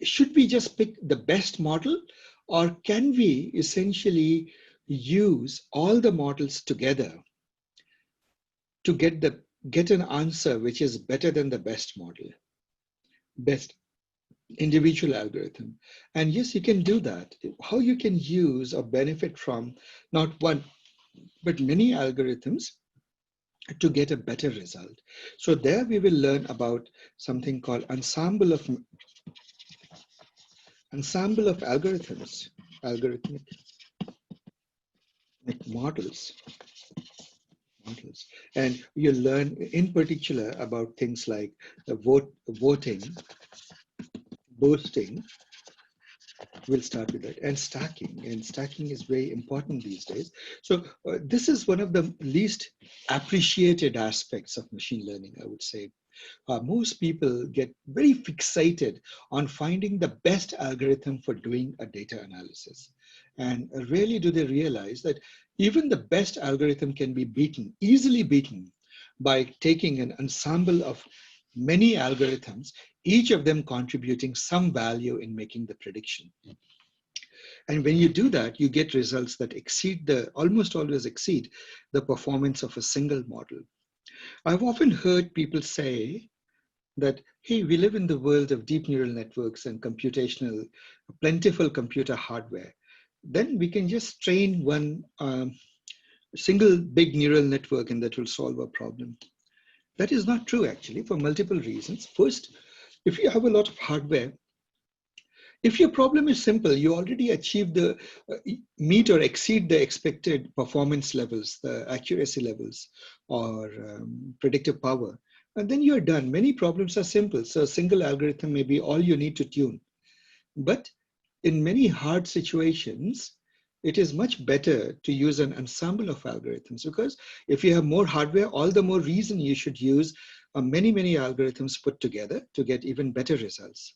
should we just pick the best model, or can we essentially use all the models together to get an answer which is better than the best model, best individual algorithm? And yes, you can do that. How you can use or benefit from not one, but many algorithms to get a better result. So there we will learn about something called ensemble of algorithms, algorithmic models. And you'll learn in particular about things like voting, boosting. We'll start with that, and stacking. And stacking is very important these days. So this is one of the least appreciated aspects of machine learning, I would say. Most people get very fixated on finding the best algorithm for doing a data analysis. And rarely do they realize that even the best algorithm can be beaten, easily beaten, by taking an ensemble of many algorithms, each of them contributing some value in making the prediction. And when you do that, you get results that almost always exceed the performance of a single model. I've often heard people say that, hey, we live in the world of deep neural networks and plentiful computer hardware. Then we can just train one single big neural network and that will solve our problem. That is not true, actually, for multiple reasons. First, if you have a lot of hardware, if your problem is simple, you already achieve meet or exceed the expected performance levels, the accuracy levels, or predictive power, and then you're done. Many problems are simple, so a single algorithm may be all you need to tune. But in many hard situations, it is much better to use an ensemble of algorithms, because if you have more hardware, all the more reason you should use many algorithms put together to get even better results.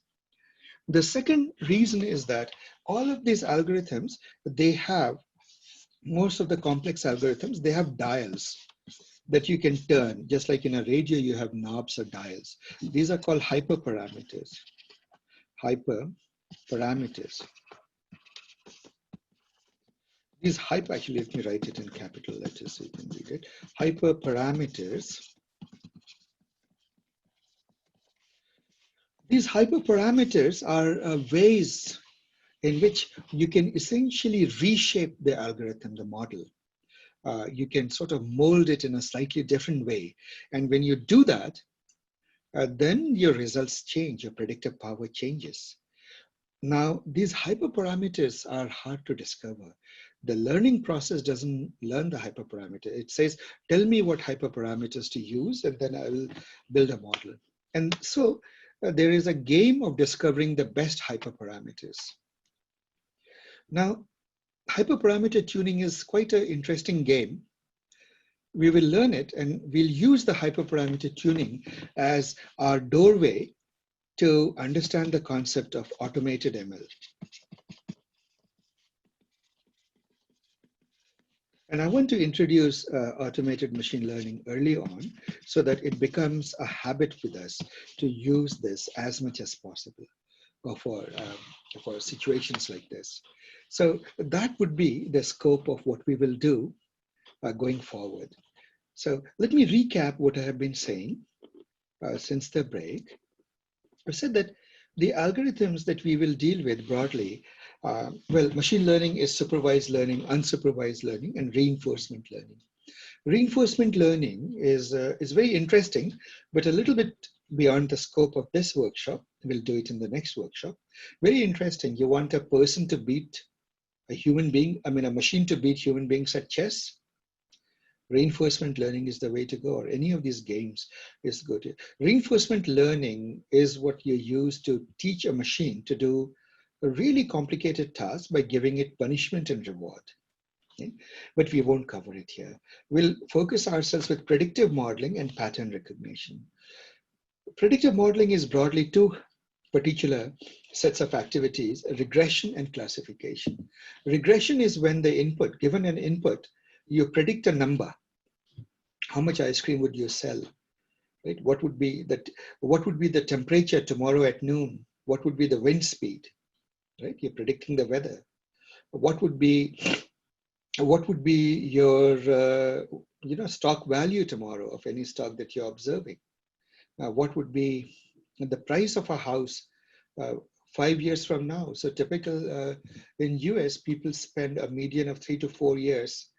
The second reason is that all of these algorithms, most of the complex algorithms, they have dials that you can turn. Just like in a radio, you have knobs or dials. These are called hyperparameters. Actually, let me write it in capital letters so you can read it. Hyperparameters. These hyperparameters are ways in which you can essentially reshape the algorithm, the model. You can sort of mold it in a slightly different way. And when you do that, then your results change, your predictive power changes. Now, these hyperparameters are hard to discover. The learning process doesn't learn the hyperparameter. It says, tell me what hyperparameters to use, and then I will build a model. And so there is a game of discovering the best hyperparameters. Now, hyperparameter tuning is quite an interesting game. We will learn it, and we'll use the hyperparameter tuning as our doorway to understand the concept of automated ML. And I want to introduce automated machine learning early on so that it becomes a habit with us to use this as much as possible for situations like this. So that would be the scope of what we will do going forward. So let me recap what I have been saying since the break. I said that the algorithms that we will deal with broadly, well, machine learning is supervised learning, unsupervised learning, and reinforcement learning. Reinforcement learning is very interesting, but a little bit beyond the scope of this workshop. We'll do it in the next workshop. Very interesting. You want a person to beat a human being, a machine to beat human beings at chess. Reinforcement learning is the way to go, or any of these games is good. Reinforcement learning is what you use to teach a machine to do a really complicated task by giving it punishment and reward. Okay? But we won't cover it here. We'll focus ourselves with predictive modeling and pattern recognition. Predictive modeling is broadly two particular sets of activities, regression and classification. Regression is when the input, given an input, you predict a number. How much ice cream would you sell? Right? What would be the temperature tomorrow at noon? What would be the wind speed? Right? You're predicting the weather. What would be your stock value tomorrow of any stock that you're observing? What would be the price of a house 5 years from now? So typical in US, people spend a median of 3 to 4 years,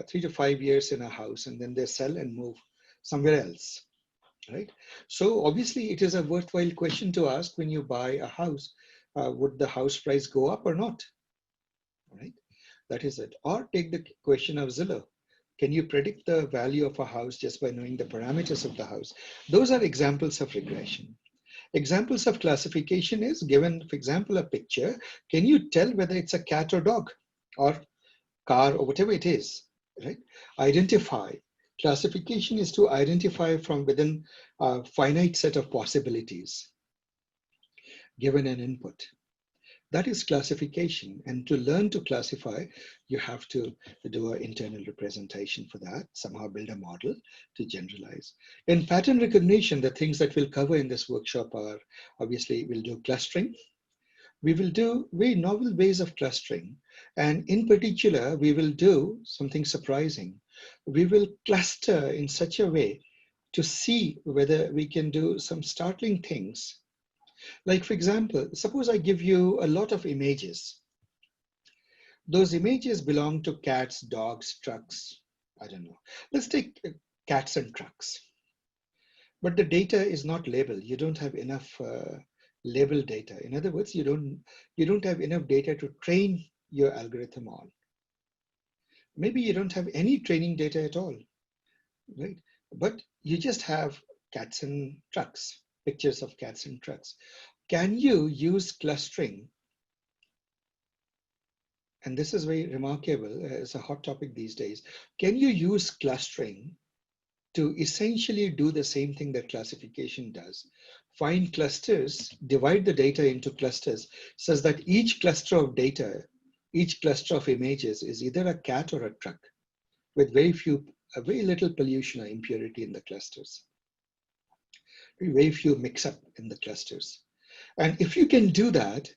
3 to 5 years in a house, and then they sell and move somewhere else, right? So obviously it is a worthwhile question to ask when you buy a house, would the house price go up or not, right? That is it. Or take the question of Zillow. Can you predict the value of a house just by knowing the parameters of the house? Those are examples of regression. Examples of classification is, given, for example, a picture, can you tell whether it's a cat or dog or car or whatever it is, right? Identify. Classification is to identify from within a finite set of possibilities given an input. That is classification. And to learn to classify, you have to do an internal representation for that, somehow build a model to generalize. In pattern recognition, the things that we'll cover in this workshop are, obviously, we'll do clustering. We will do very novel ways of clustering. And in particular, we will do something surprising. We will cluster in such a way to see whether we can do some startling things. Like, for example, suppose I give you a lot of images. Those images belong to cats, dogs, trucks. I don't know. Let's take cats and trucks. But the data is not labeled. You don't have enough labeled data. In other words, you don't have enough data to train your algorithm on. Maybe you don't have any training data at all, right? But you just have cats and trucks, pictures of cats and trucks. Can you use clustering? And this is very remarkable. It's a hot topic these days. Can you use clustering to essentially do the same thing that classification does? Find clusters, divide the data into clusters such that each cluster of data, each cluster of images is either a cat or a truck with very little pollution or impurity in the clusters. Very few mix up in the clusters. And if you can do that,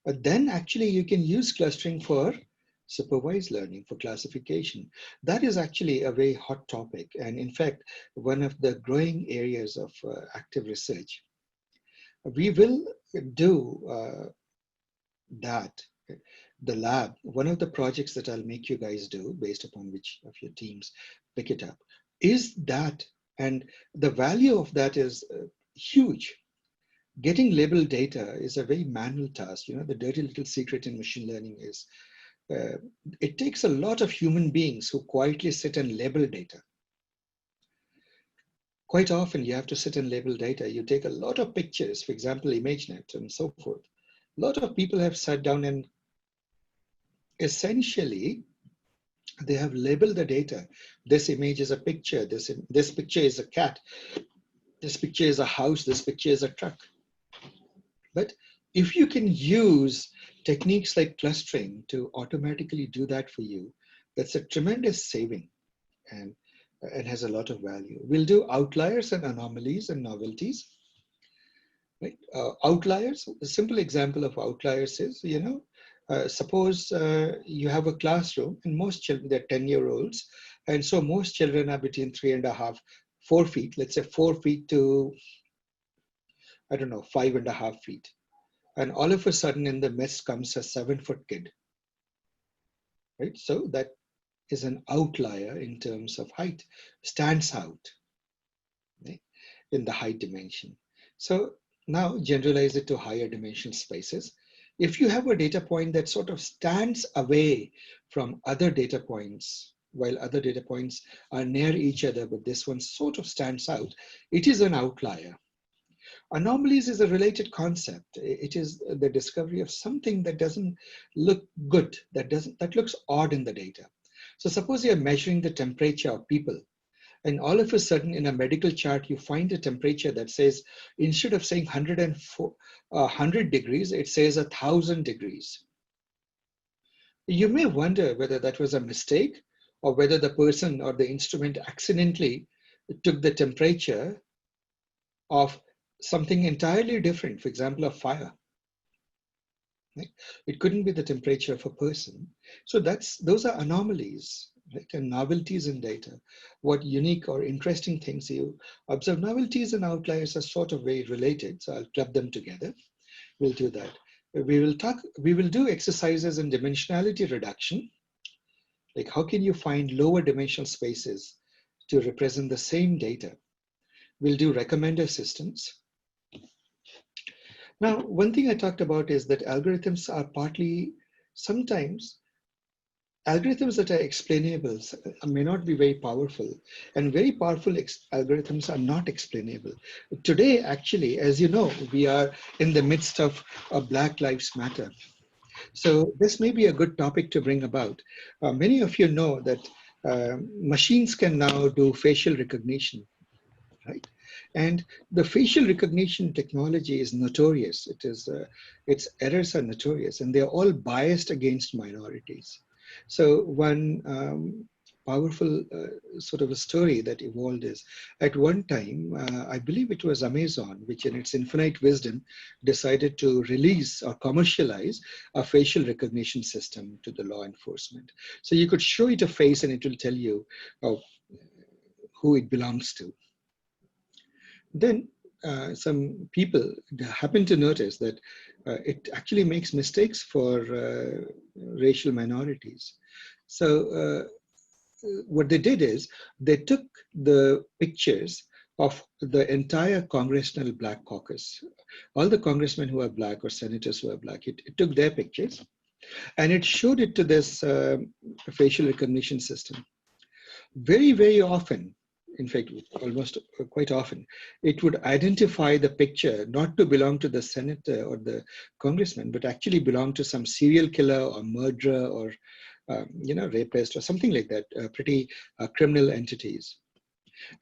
then actually you can use clustering for supervised learning, for classification. That is actually a very hot topic. And in fact, one of the growing areas of active research. We will do that. The lab, one of the projects that I'll make you guys do based upon which of your teams pick it up is that, and the value of that is huge. Getting labeled data is a very manual task. You know, the dirty little secret in machine learning is it takes a lot of human beings who quietly sit and label data. Quite often you have to sit and label data. You take a lot of pictures, for example, ImageNet and so forth. A lot of people have sat down and essentially they have labeled the data. This image is a picture. This picture is a cat. This picture is a house. This picture is a truck. But if you can use techniques like clustering to automatically do that for you, that's a tremendous saving and has a lot of value. We'll do outliers and anomalies and novelties. Right? Outliers, a simple example of outliers is, suppose you have a classroom and most children, they're 10-year-olds. And so most children are between 3.5, 4 feet, let's say 4 feet to, 5.5 feet. And all of a sudden in the midst comes a 7-foot kid, right? So that is an outlier in terms of height, stands out, right, in the height dimension. So now generalize it to higher dimensional spaces. If you have a data point that sort of stands away from other data points, while other data points are near each other, but this one sort of stands out, it is an outlier. Anomalies is a related concept. It is the discovery of something that doesn't look good, that looks odd in the data. So suppose you're measuring the temperature of people And all of a sudden in a medical chart, you find a temperature that says, instead of saying 100 degrees, it says 1,000 degrees. You may wonder whether that was a mistake or whether the person or the instrument accidentally took the temperature of something entirely different, for example, a fire. Right? It couldn't be the temperature of a person. So those are anomalies, right? And novelties in data. What unique or interesting things you observe. Novelties and outliers are sort of very related, so I'll club them together. We'll do that. We will do exercises in dimensionality reduction. Like how can you find lower dimensional spaces to represent the same data? We'll do recommender systems. Now, one thing I talked about is that algorithms are partly, sometimes, algorithms that are explainable may not be very powerful, and very powerful algorithms are not explainable. Today, actually, as you know, we are in the midst of Black Lives Matter. So this may be a good topic to bring about. Many of you know that machines can now do facial recognition, right? And the facial recognition technology is notorious. Its errors are notorious, and they're all biased against minorities. So one powerful sort of a story that evolved is, at one time, I believe it was Amazon, which in its infinite wisdom decided to release or commercialize a facial recognition system to the law enforcement. So you could show it a face and it will tell you who it belongs to. Then some people happen to notice that it actually makes mistakes for racial minorities. So what they did is they took the pictures of the entire congressional black caucus, all the congressmen who are black or senators who are black. It took their pictures and it showed it to this facial recognition system. Very, very often, in fact, almost quite often, it would identify the picture not to belong to the senator or the congressman, but actually belong to some serial killer or murderer or rapist or something like that, pretty criminal entities.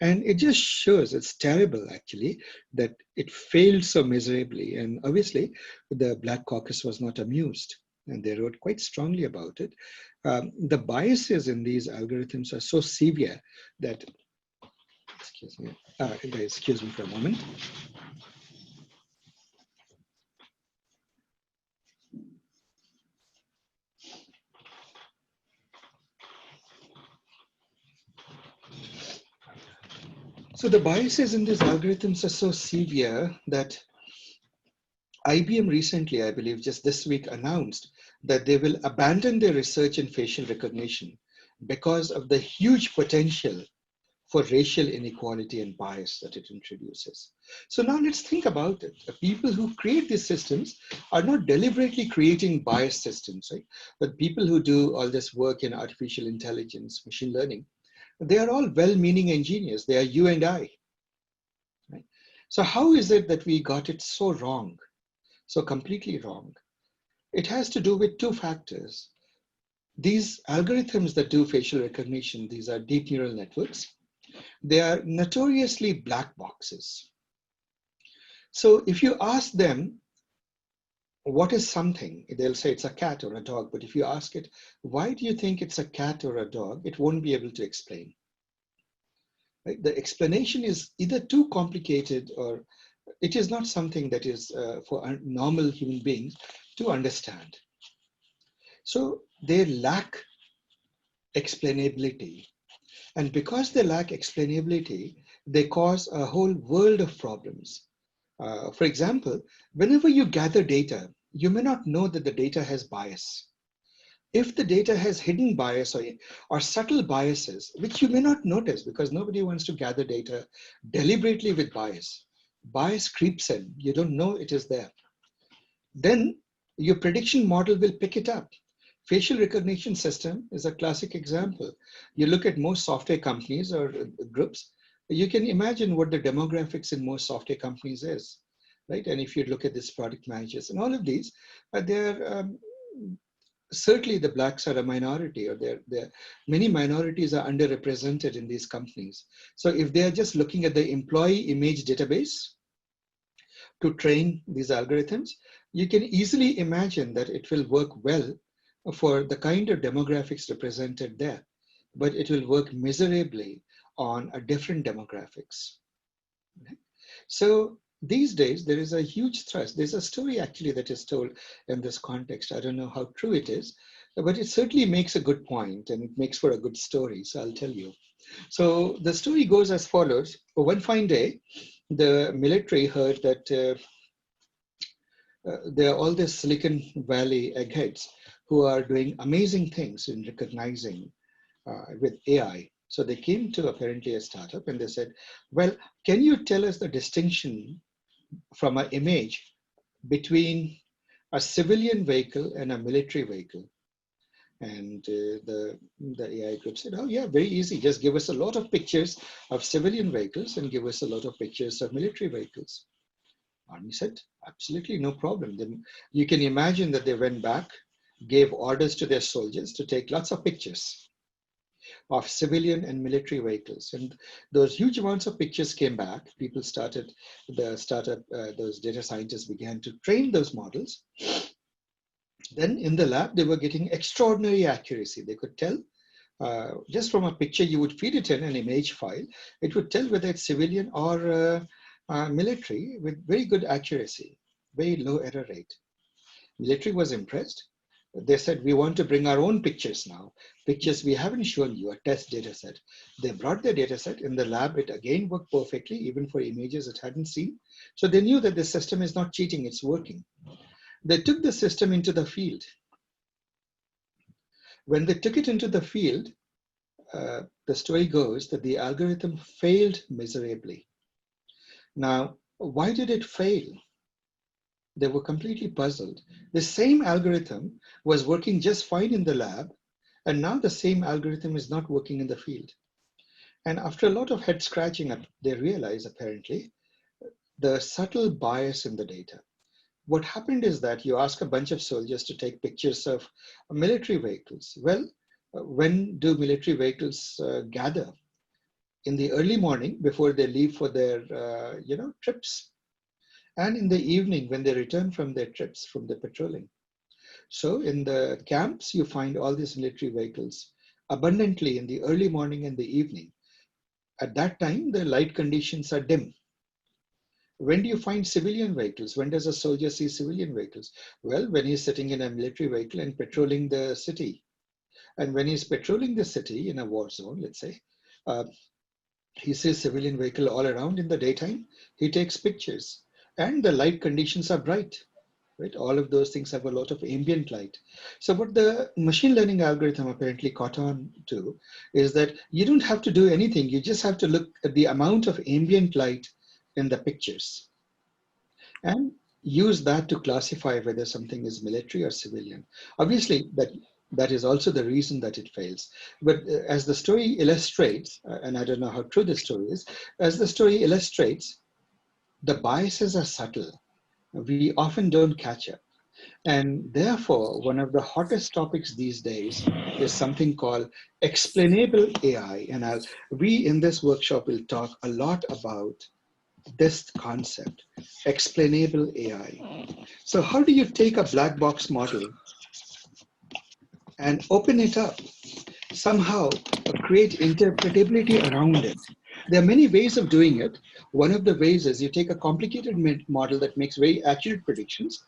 And it just shows, it's terrible actually, that it failed so miserably. And obviously, the Black Caucus was not amused. And they wrote quite strongly about it. The biases in these algorithms are so severe that, excuse me for a moment. So the biases in these algorithms are so severe that IBM recently, I believe just this week, announced that they will abandon their research in facial recognition because of the huge potential for racial inequality and bias that it introduces. So now let's think about it. The people who create these systems are not deliberately creating biased systems, right? But people who do all this work in artificial intelligence, machine learning, they are all well-meaning engineers. They are you and I. Right? So how is it that we got it so wrong, so completely wrong? It has to do with two factors. These algorithms that do facial recognition, these are deep neural networks. They are notoriously black boxes. So if you ask them, what is something? They'll say it's a cat or a dog. But if you ask it, why do you think it's a cat or a dog? It won't be able to explain. Right? The explanation is either too complicated or it is not something that is for normal human beings to understand. So they lack explainability. And because they lack explainability, they cause a whole world of problems. For example, whenever you gather data, you may not know that the data has bias. If the data has hidden bias or subtle biases, which you may not notice because nobody wants to gather data deliberately with bias, bias creeps in, you don't know it is there. Then your prediction model will pick it up. Facial recognition system is a classic example. You look at most software companies or groups, you can imagine what the demographics in most software companies is, right? And if you look at this product managers and all of these, they're certainly the blacks are a minority, or many minorities are underrepresented in these companies. So if they are just looking at the employee image database to train these algorithms, you can easily imagine that it will work well for the kind of demographics represented there, but it will work miserably on a different demographics. Okay? So these days, there is a huge thrust. There's a story actually that is told in this context. I don't know how true it is, but it certainly makes a good point, and it makes for a good story. So I'll tell you. So the story goes as follows. One fine day, the military heard that there are all these Silicon Valley eggheads who are doing amazing things in recognizing with AI. So they came to apparently a startup and they said, well, can you tell us the distinction from an image between a civilian vehicle and a military vehicle? And the AI group said, oh yeah, very easy. Just give us a lot of pictures of civilian vehicles and give us a lot of pictures of military vehicles. Army said, absolutely no problem. Then you can imagine that they went back, gave orders to their soldiers to take lots of pictures of civilian and military vehicles. And those huge amounts of pictures came back. People started, those data scientists began to train those models. Then in the lab, they were getting extraordinary accuracy. They could tell just from a picture, you would feed it in an image file. It would tell whether it's civilian or military with very good accuracy, very low error rate. Military was impressed. They said, we want to bring our own pictures now. Pictures we haven't shown you, a test data set. They brought their data set. In the lab, it again worked perfectly, even for images it hadn't seen. So they knew that the system is not cheating, it's working. They took the system into the field. When they took it into the field, the story goes that the algorithm failed miserably. Now, why did it fail? They were completely puzzled. The same algorithm was working just fine in the lab, and now the same algorithm is not working in the field. And after a lot of head scratching, they realized apparently the subtle bias in the data. What happened is that you ask a bunch of soldiers to take pictures of military vehicles. Well, when do military vehicles gather? In the early morning before they leave for their trips, and in the evening when they return from their trips, from the patrolling. So in the camps, you find all these military vehicles abundantly in the early morning and the evening. At that time, the light conditions are dim. When do you find civilian vehicles? When does a soldier see civilian vehicles? Well, when he's sitting in a military vehicle and patrolling the city. And when he's patrolling the city in a war zone, let's say, he sees civilian vehicle all around in the daytime. He takes pictures and the light conditions are bright, right? All of those things have a lot of ambient light. So what the machine learning algorithm apparently caught on to is that you don't have to do anything. You just have to look at the amount of ambient light in the pictures and use that to classify whether something is military or civilian. Obviously, that is also the reason that it fails. But as the story illustrates, and I don't know how true the story is, as the story illustrates, the biases are subtle. We often don't catch up. And therefore, one of the hottest topics these days is something called explainable AI. And we in this workshop will talk a lot about this concept, explainable AI. So how do you take a black box model and open it up, somehow create interpretability around it? There are many ways of doing it. One of the ways is you take a complicated model that makes very accurate predictions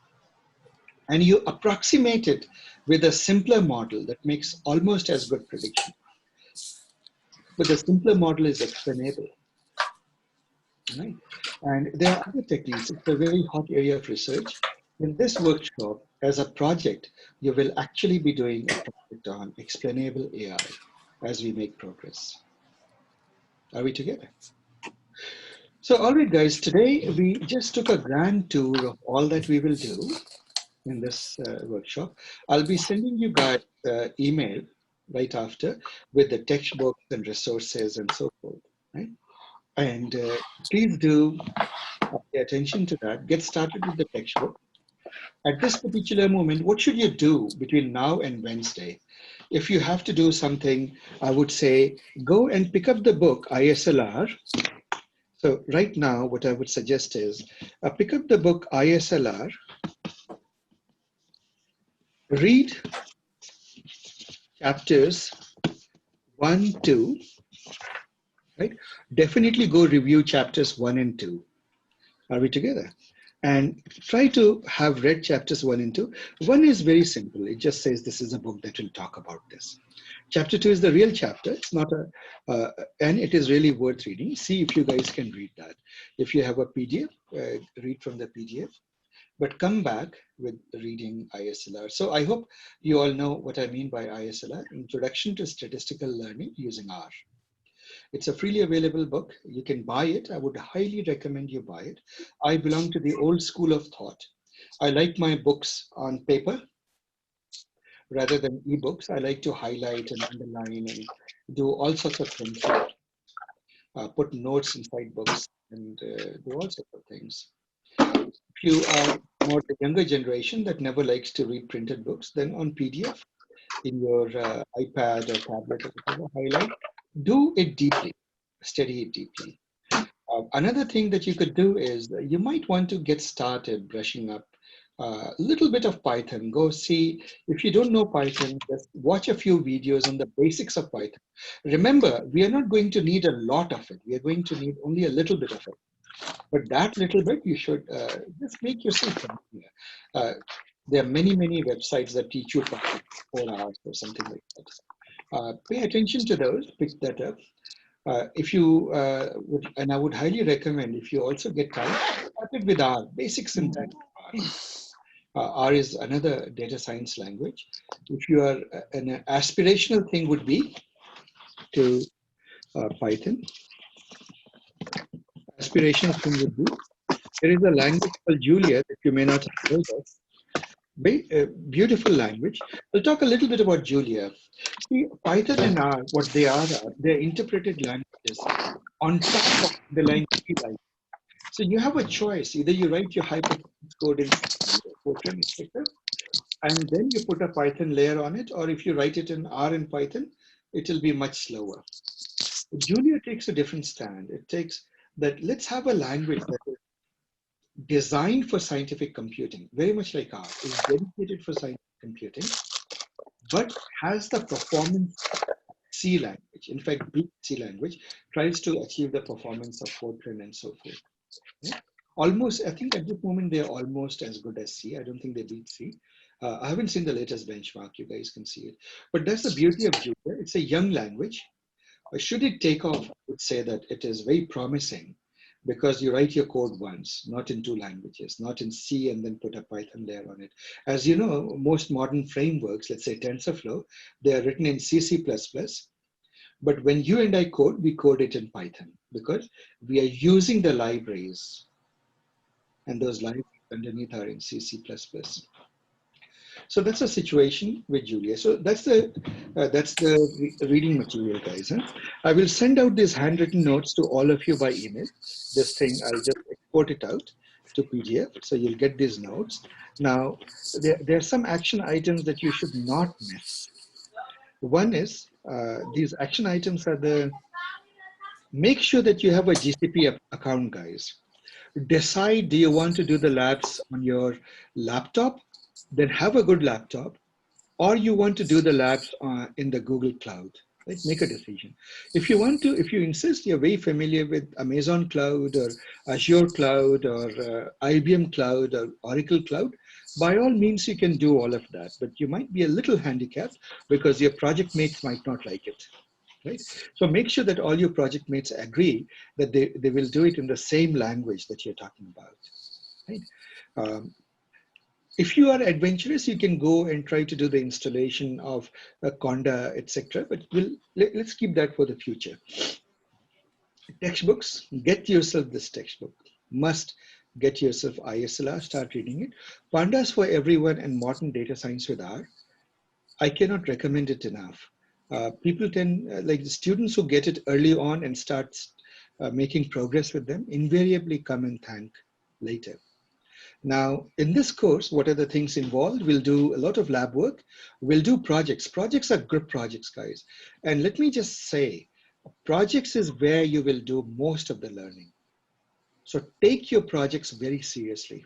and you approximate it with a simpler model that makes almost as good prediction. But the simpler model is explainable. Right? And there are other techniques. It's a very hot area of research. In this workshop, as a project, you will actually be doing a project on explainable AI as we make progress. Are we together? So, all right, guys, today we just took a grand tour of all that we will do in this workshop. I'll be sending you guys email right after with the textbooks and resources and so forth, right? And please do pay attention to that. Get started with the textbook. At this particular moment, what should you do between now and Wednesday? If you have to do something, I would say, go and pick up the book, ISLR. So right now, what I would suggest is pick up the book ISLR, read chapters 1, 2, right? Definitely go review chapters 1 and 2. Are we together? And try to have read chapters 1 and 2. 1 is very simple. It just says this is a book that will talk about this. Chapter 2 is the real chapter. It's not and it is really worth reading. See if you guys can read that. If you have a PDF, read from the PDF. But come back with reading ISLR. So I hope you all know what I mean by ISLR, Introduction to Statistical Learning using R. It's a freely available book. You can buy it. I would highly recommend you buy it. I belong to the old school of thought. I like my books on paper rather than ebooks. I like to highlight and underline and do all sorts of things. Put notes inside books and do all sorts of things. If you are more the younger generation that never likes to read printed books, then on PDF in your iPad or tablet or whatever, highlight, do it deeply, study it deeply. Another thing that you could do is you might want to get started brushing up a little bit of Python. Go see, if you don't know Python, just watch a few videos on the basics of Python. Remember, we are not going to need a lot of it. We are going to need only a little bit of it. But that little bit, you should just make yourself familiar. There are many, many websites that teach you Python 4 hours or something like that. Pay attention to those, pick that up. If you would, and I would highly recommend, if you also get time, start it with R, basic syntax R. R is another data science language. If you are, an aspirational thing would be to Python. Aspirational thing would be, there is a language called Julia that you may not have heard of. Beautiful language. We'll talk a little bit about Julia. See, Python and R, what they are they're interpreted languages on top of the language. So you have a choice. Either you write your high-performance code in Fortran, etc., and then you put a Python layer on it, or if you write it in R and Python, it will be much slower. Julia takes a different stand. It takes that let's have a language that is designed for scientific computing, very much like R, is dedicated for scientific computing, but has the performance C language. In fact, big C language tries to achieve the performance of Fortran and so forth. Yeah? Almost, I think at this moment, they're almost as good as C. I don't think they beat C. I haven't seen the latest benchmark. You guys can see it. But that's the beauty of Julia. It's a young language. Should it take off, I would say that it is very promising because you write your code once, not in 2 languages, not in C and then put a Python layer on it. As you know, most modern frameworks, let's say TensorFlow, they are written in C, C++. But when you and I code, we code it in Python because we are using the libraries, and those libraries underneath are in C, C++. So that's a situation with Julia. So that's the reading material, guys. Huh? I will send out these handwritten notes to all of you by email. This thing, I'll just export it out to PDF. So you'll get these notes. Now, there are some action items that you should not miss. One is, these action items are make sure that you have a GCP account, guys. Decide, do you want to do the labs on your laptop? Then have a good laptop, or you want to do the labs in the Google Cloud, right? Make a decision. If you want to, if you insist, you're very familiar with Amazon Cloud or Azure Cloud or IBM Cloud or Oracle Cloud, by all means, you can do all of that, but you might be a little handicapped because your project mates might not like it, right? So make sure that all your project mates agree that they will do it in the same language that you're talking about, right? If you are adventurous, you can go and try to do the installation of a Conda, etc. But let's keep that for the future. Textbooks, get yourself this textbook. Must get yourself ISLR, start reading it. Pandas for Everyone and Modern Data Science with R. I cannot recommend it enough. People tend, like the students who get it early on and start making progress with them, invariably come and thank later. Now, in this course, what are the things involved? We'll do a lot of lab work. We'll do projects. Projects are group projects, guys. And let me just say, projects is where you will do most of the learning. So take your projects very seriously.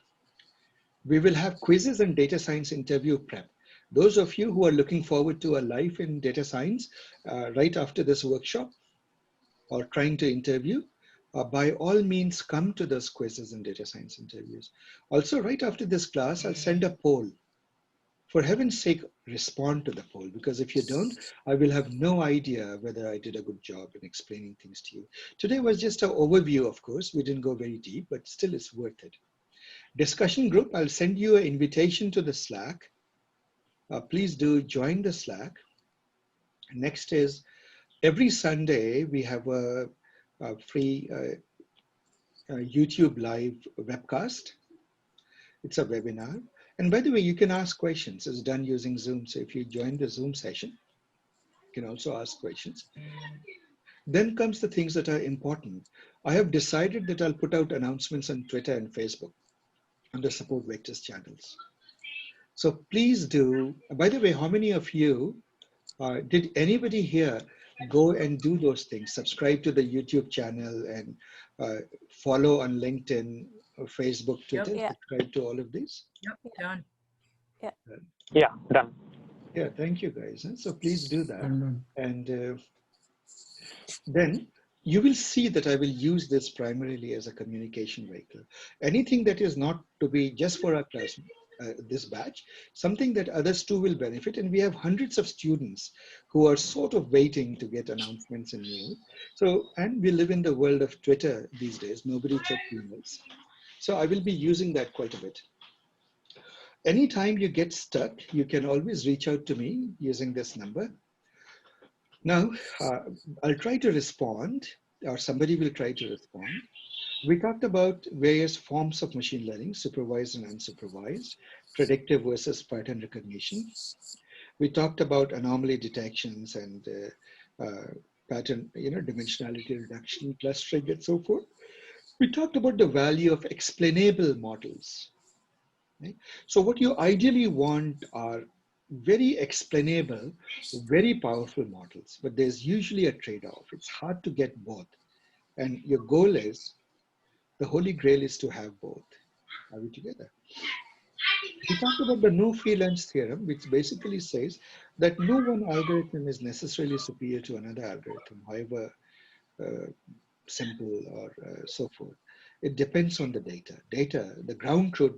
We will have quizzes and data science interview prep. Those of you who are looking forward to a life in data science right after this workshop or trying to interview, by all means, come to those quizzes and data science interviews. Also, right after this class, I'll send a poll. For heaven's sake, respond to the poll, because if you don't, I will have no idea whether I did a good job in explaining things to you. Today was just an overview, of course. We didn't go very deep, but still it's worth it. Discussion group, I'll send you an invitation to the Slack. Please do join the Slack. Next is every Sunday, we have a free YouTube live webcast. It's a webinar. And by the way, you can ask questions. It's done using Zoom. So if you join the Zoom session, you can also ask questions. Then comes the things that are important. I have decided that I'll put out announcements on Twitter and Facebook on the Support Vectors channels. So please do. By the way, how many of you, did anybody here go and do those things? Subscribe to the YouTube channel and follow on LinkedIn, or Facebook, Twitter, Yep. subscribe to all of these? Yep, done. Yeah, done. Yeah, thank you guys. So please do that. And then you will see that I will use this primarily as a communication vehicle. Anything that is not to be just for our class, this batch, something that others too will benefit. And we have hundreds of students who are sort of waiting to get announcements and news. So, and we live in the world of Twitter these days. Nobody checks emails. So I will be using that quite a bit. Anytime you get stuck, you can always reach out to me using this number. Now, I'll try to respond, or somebody will try to respond. We talked about various forms of machine learning, supervised and unsupervised, predictive versus pattern recognition. We talked about anomaly detections and pattern, dimensionality reduction, clustering, and so forth. We talked about the value of explainable models. Right? So what you ideally want are very explainable, very powerful models, but there's usually a trade-off. It's hard to get both. And your goal is, the holy grail is to have both. Are we together? We talked about the no free lunch theorem, which basically says that no one algorithm is necessarily superior to another algorithm, however simple or so forth. It depends on the data. The ground truth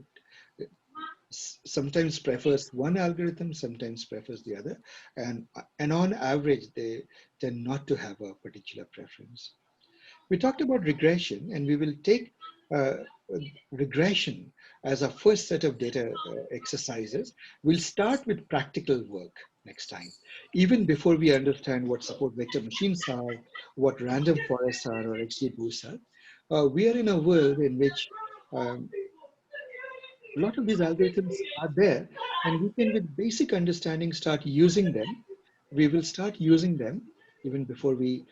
sometimes prefers one algorithm, sometimes prefers the other. And on average, they tend not to have a particular preference. We talked about regression, and we will take regression as our first set of data exercises. We'll start with practical work next time, even before we understand what support vector machines are, what random forests are, or XGBoosts are. We are in a world in which a lot of these algorithms are there, and we can, with basic understanding, start using them. We will start using them even before we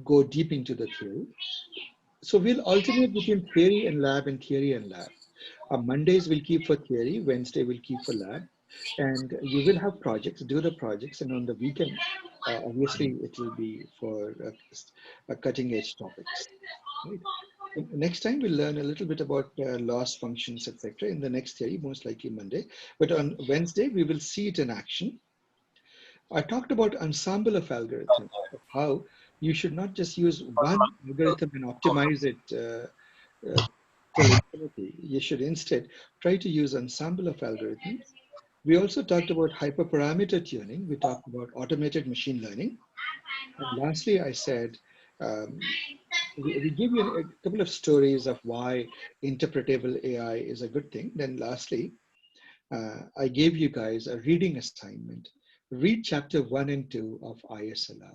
go deep into the theory. So we'll alternate between theory and lab and theory and lab. Mondays we'll keep for theory, Wednesday we'll keep for lab, and you will have projects, do the projects, and on the weekend, obviously it will be for cutting edge topics. Right? Next time we'll learn a little bit about loss functions, etc. in the next theory, most likely Monday. But on Wednesday, we will see it in action. I talked about ensemble of algorithms, of how you should not just use one algorithm and optimize it till infinity. You should instead try to use ensemble of algorithms. We also talked about hyperparameter tuning. We talked about automated machine learning. And lastly, I said, we give you a couple of stories of why interpretable AI is a good thing. Then lastly, I gave you guys a reading assignment. Read chapter 1 and 2 of ISLR.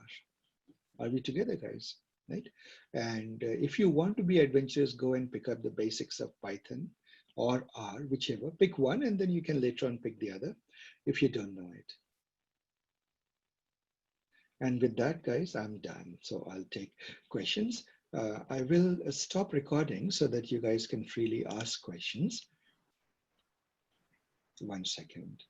Are we together, guys? Right? And if you want to be adventurous, go and pick up the basics of Python or R, whichever. Pick one, and then you can later on pick the other if you don't know it. And with that, guys, I'm done. So I'll take questions. I will stop recording so that you guys can freely ask questions. 1 second.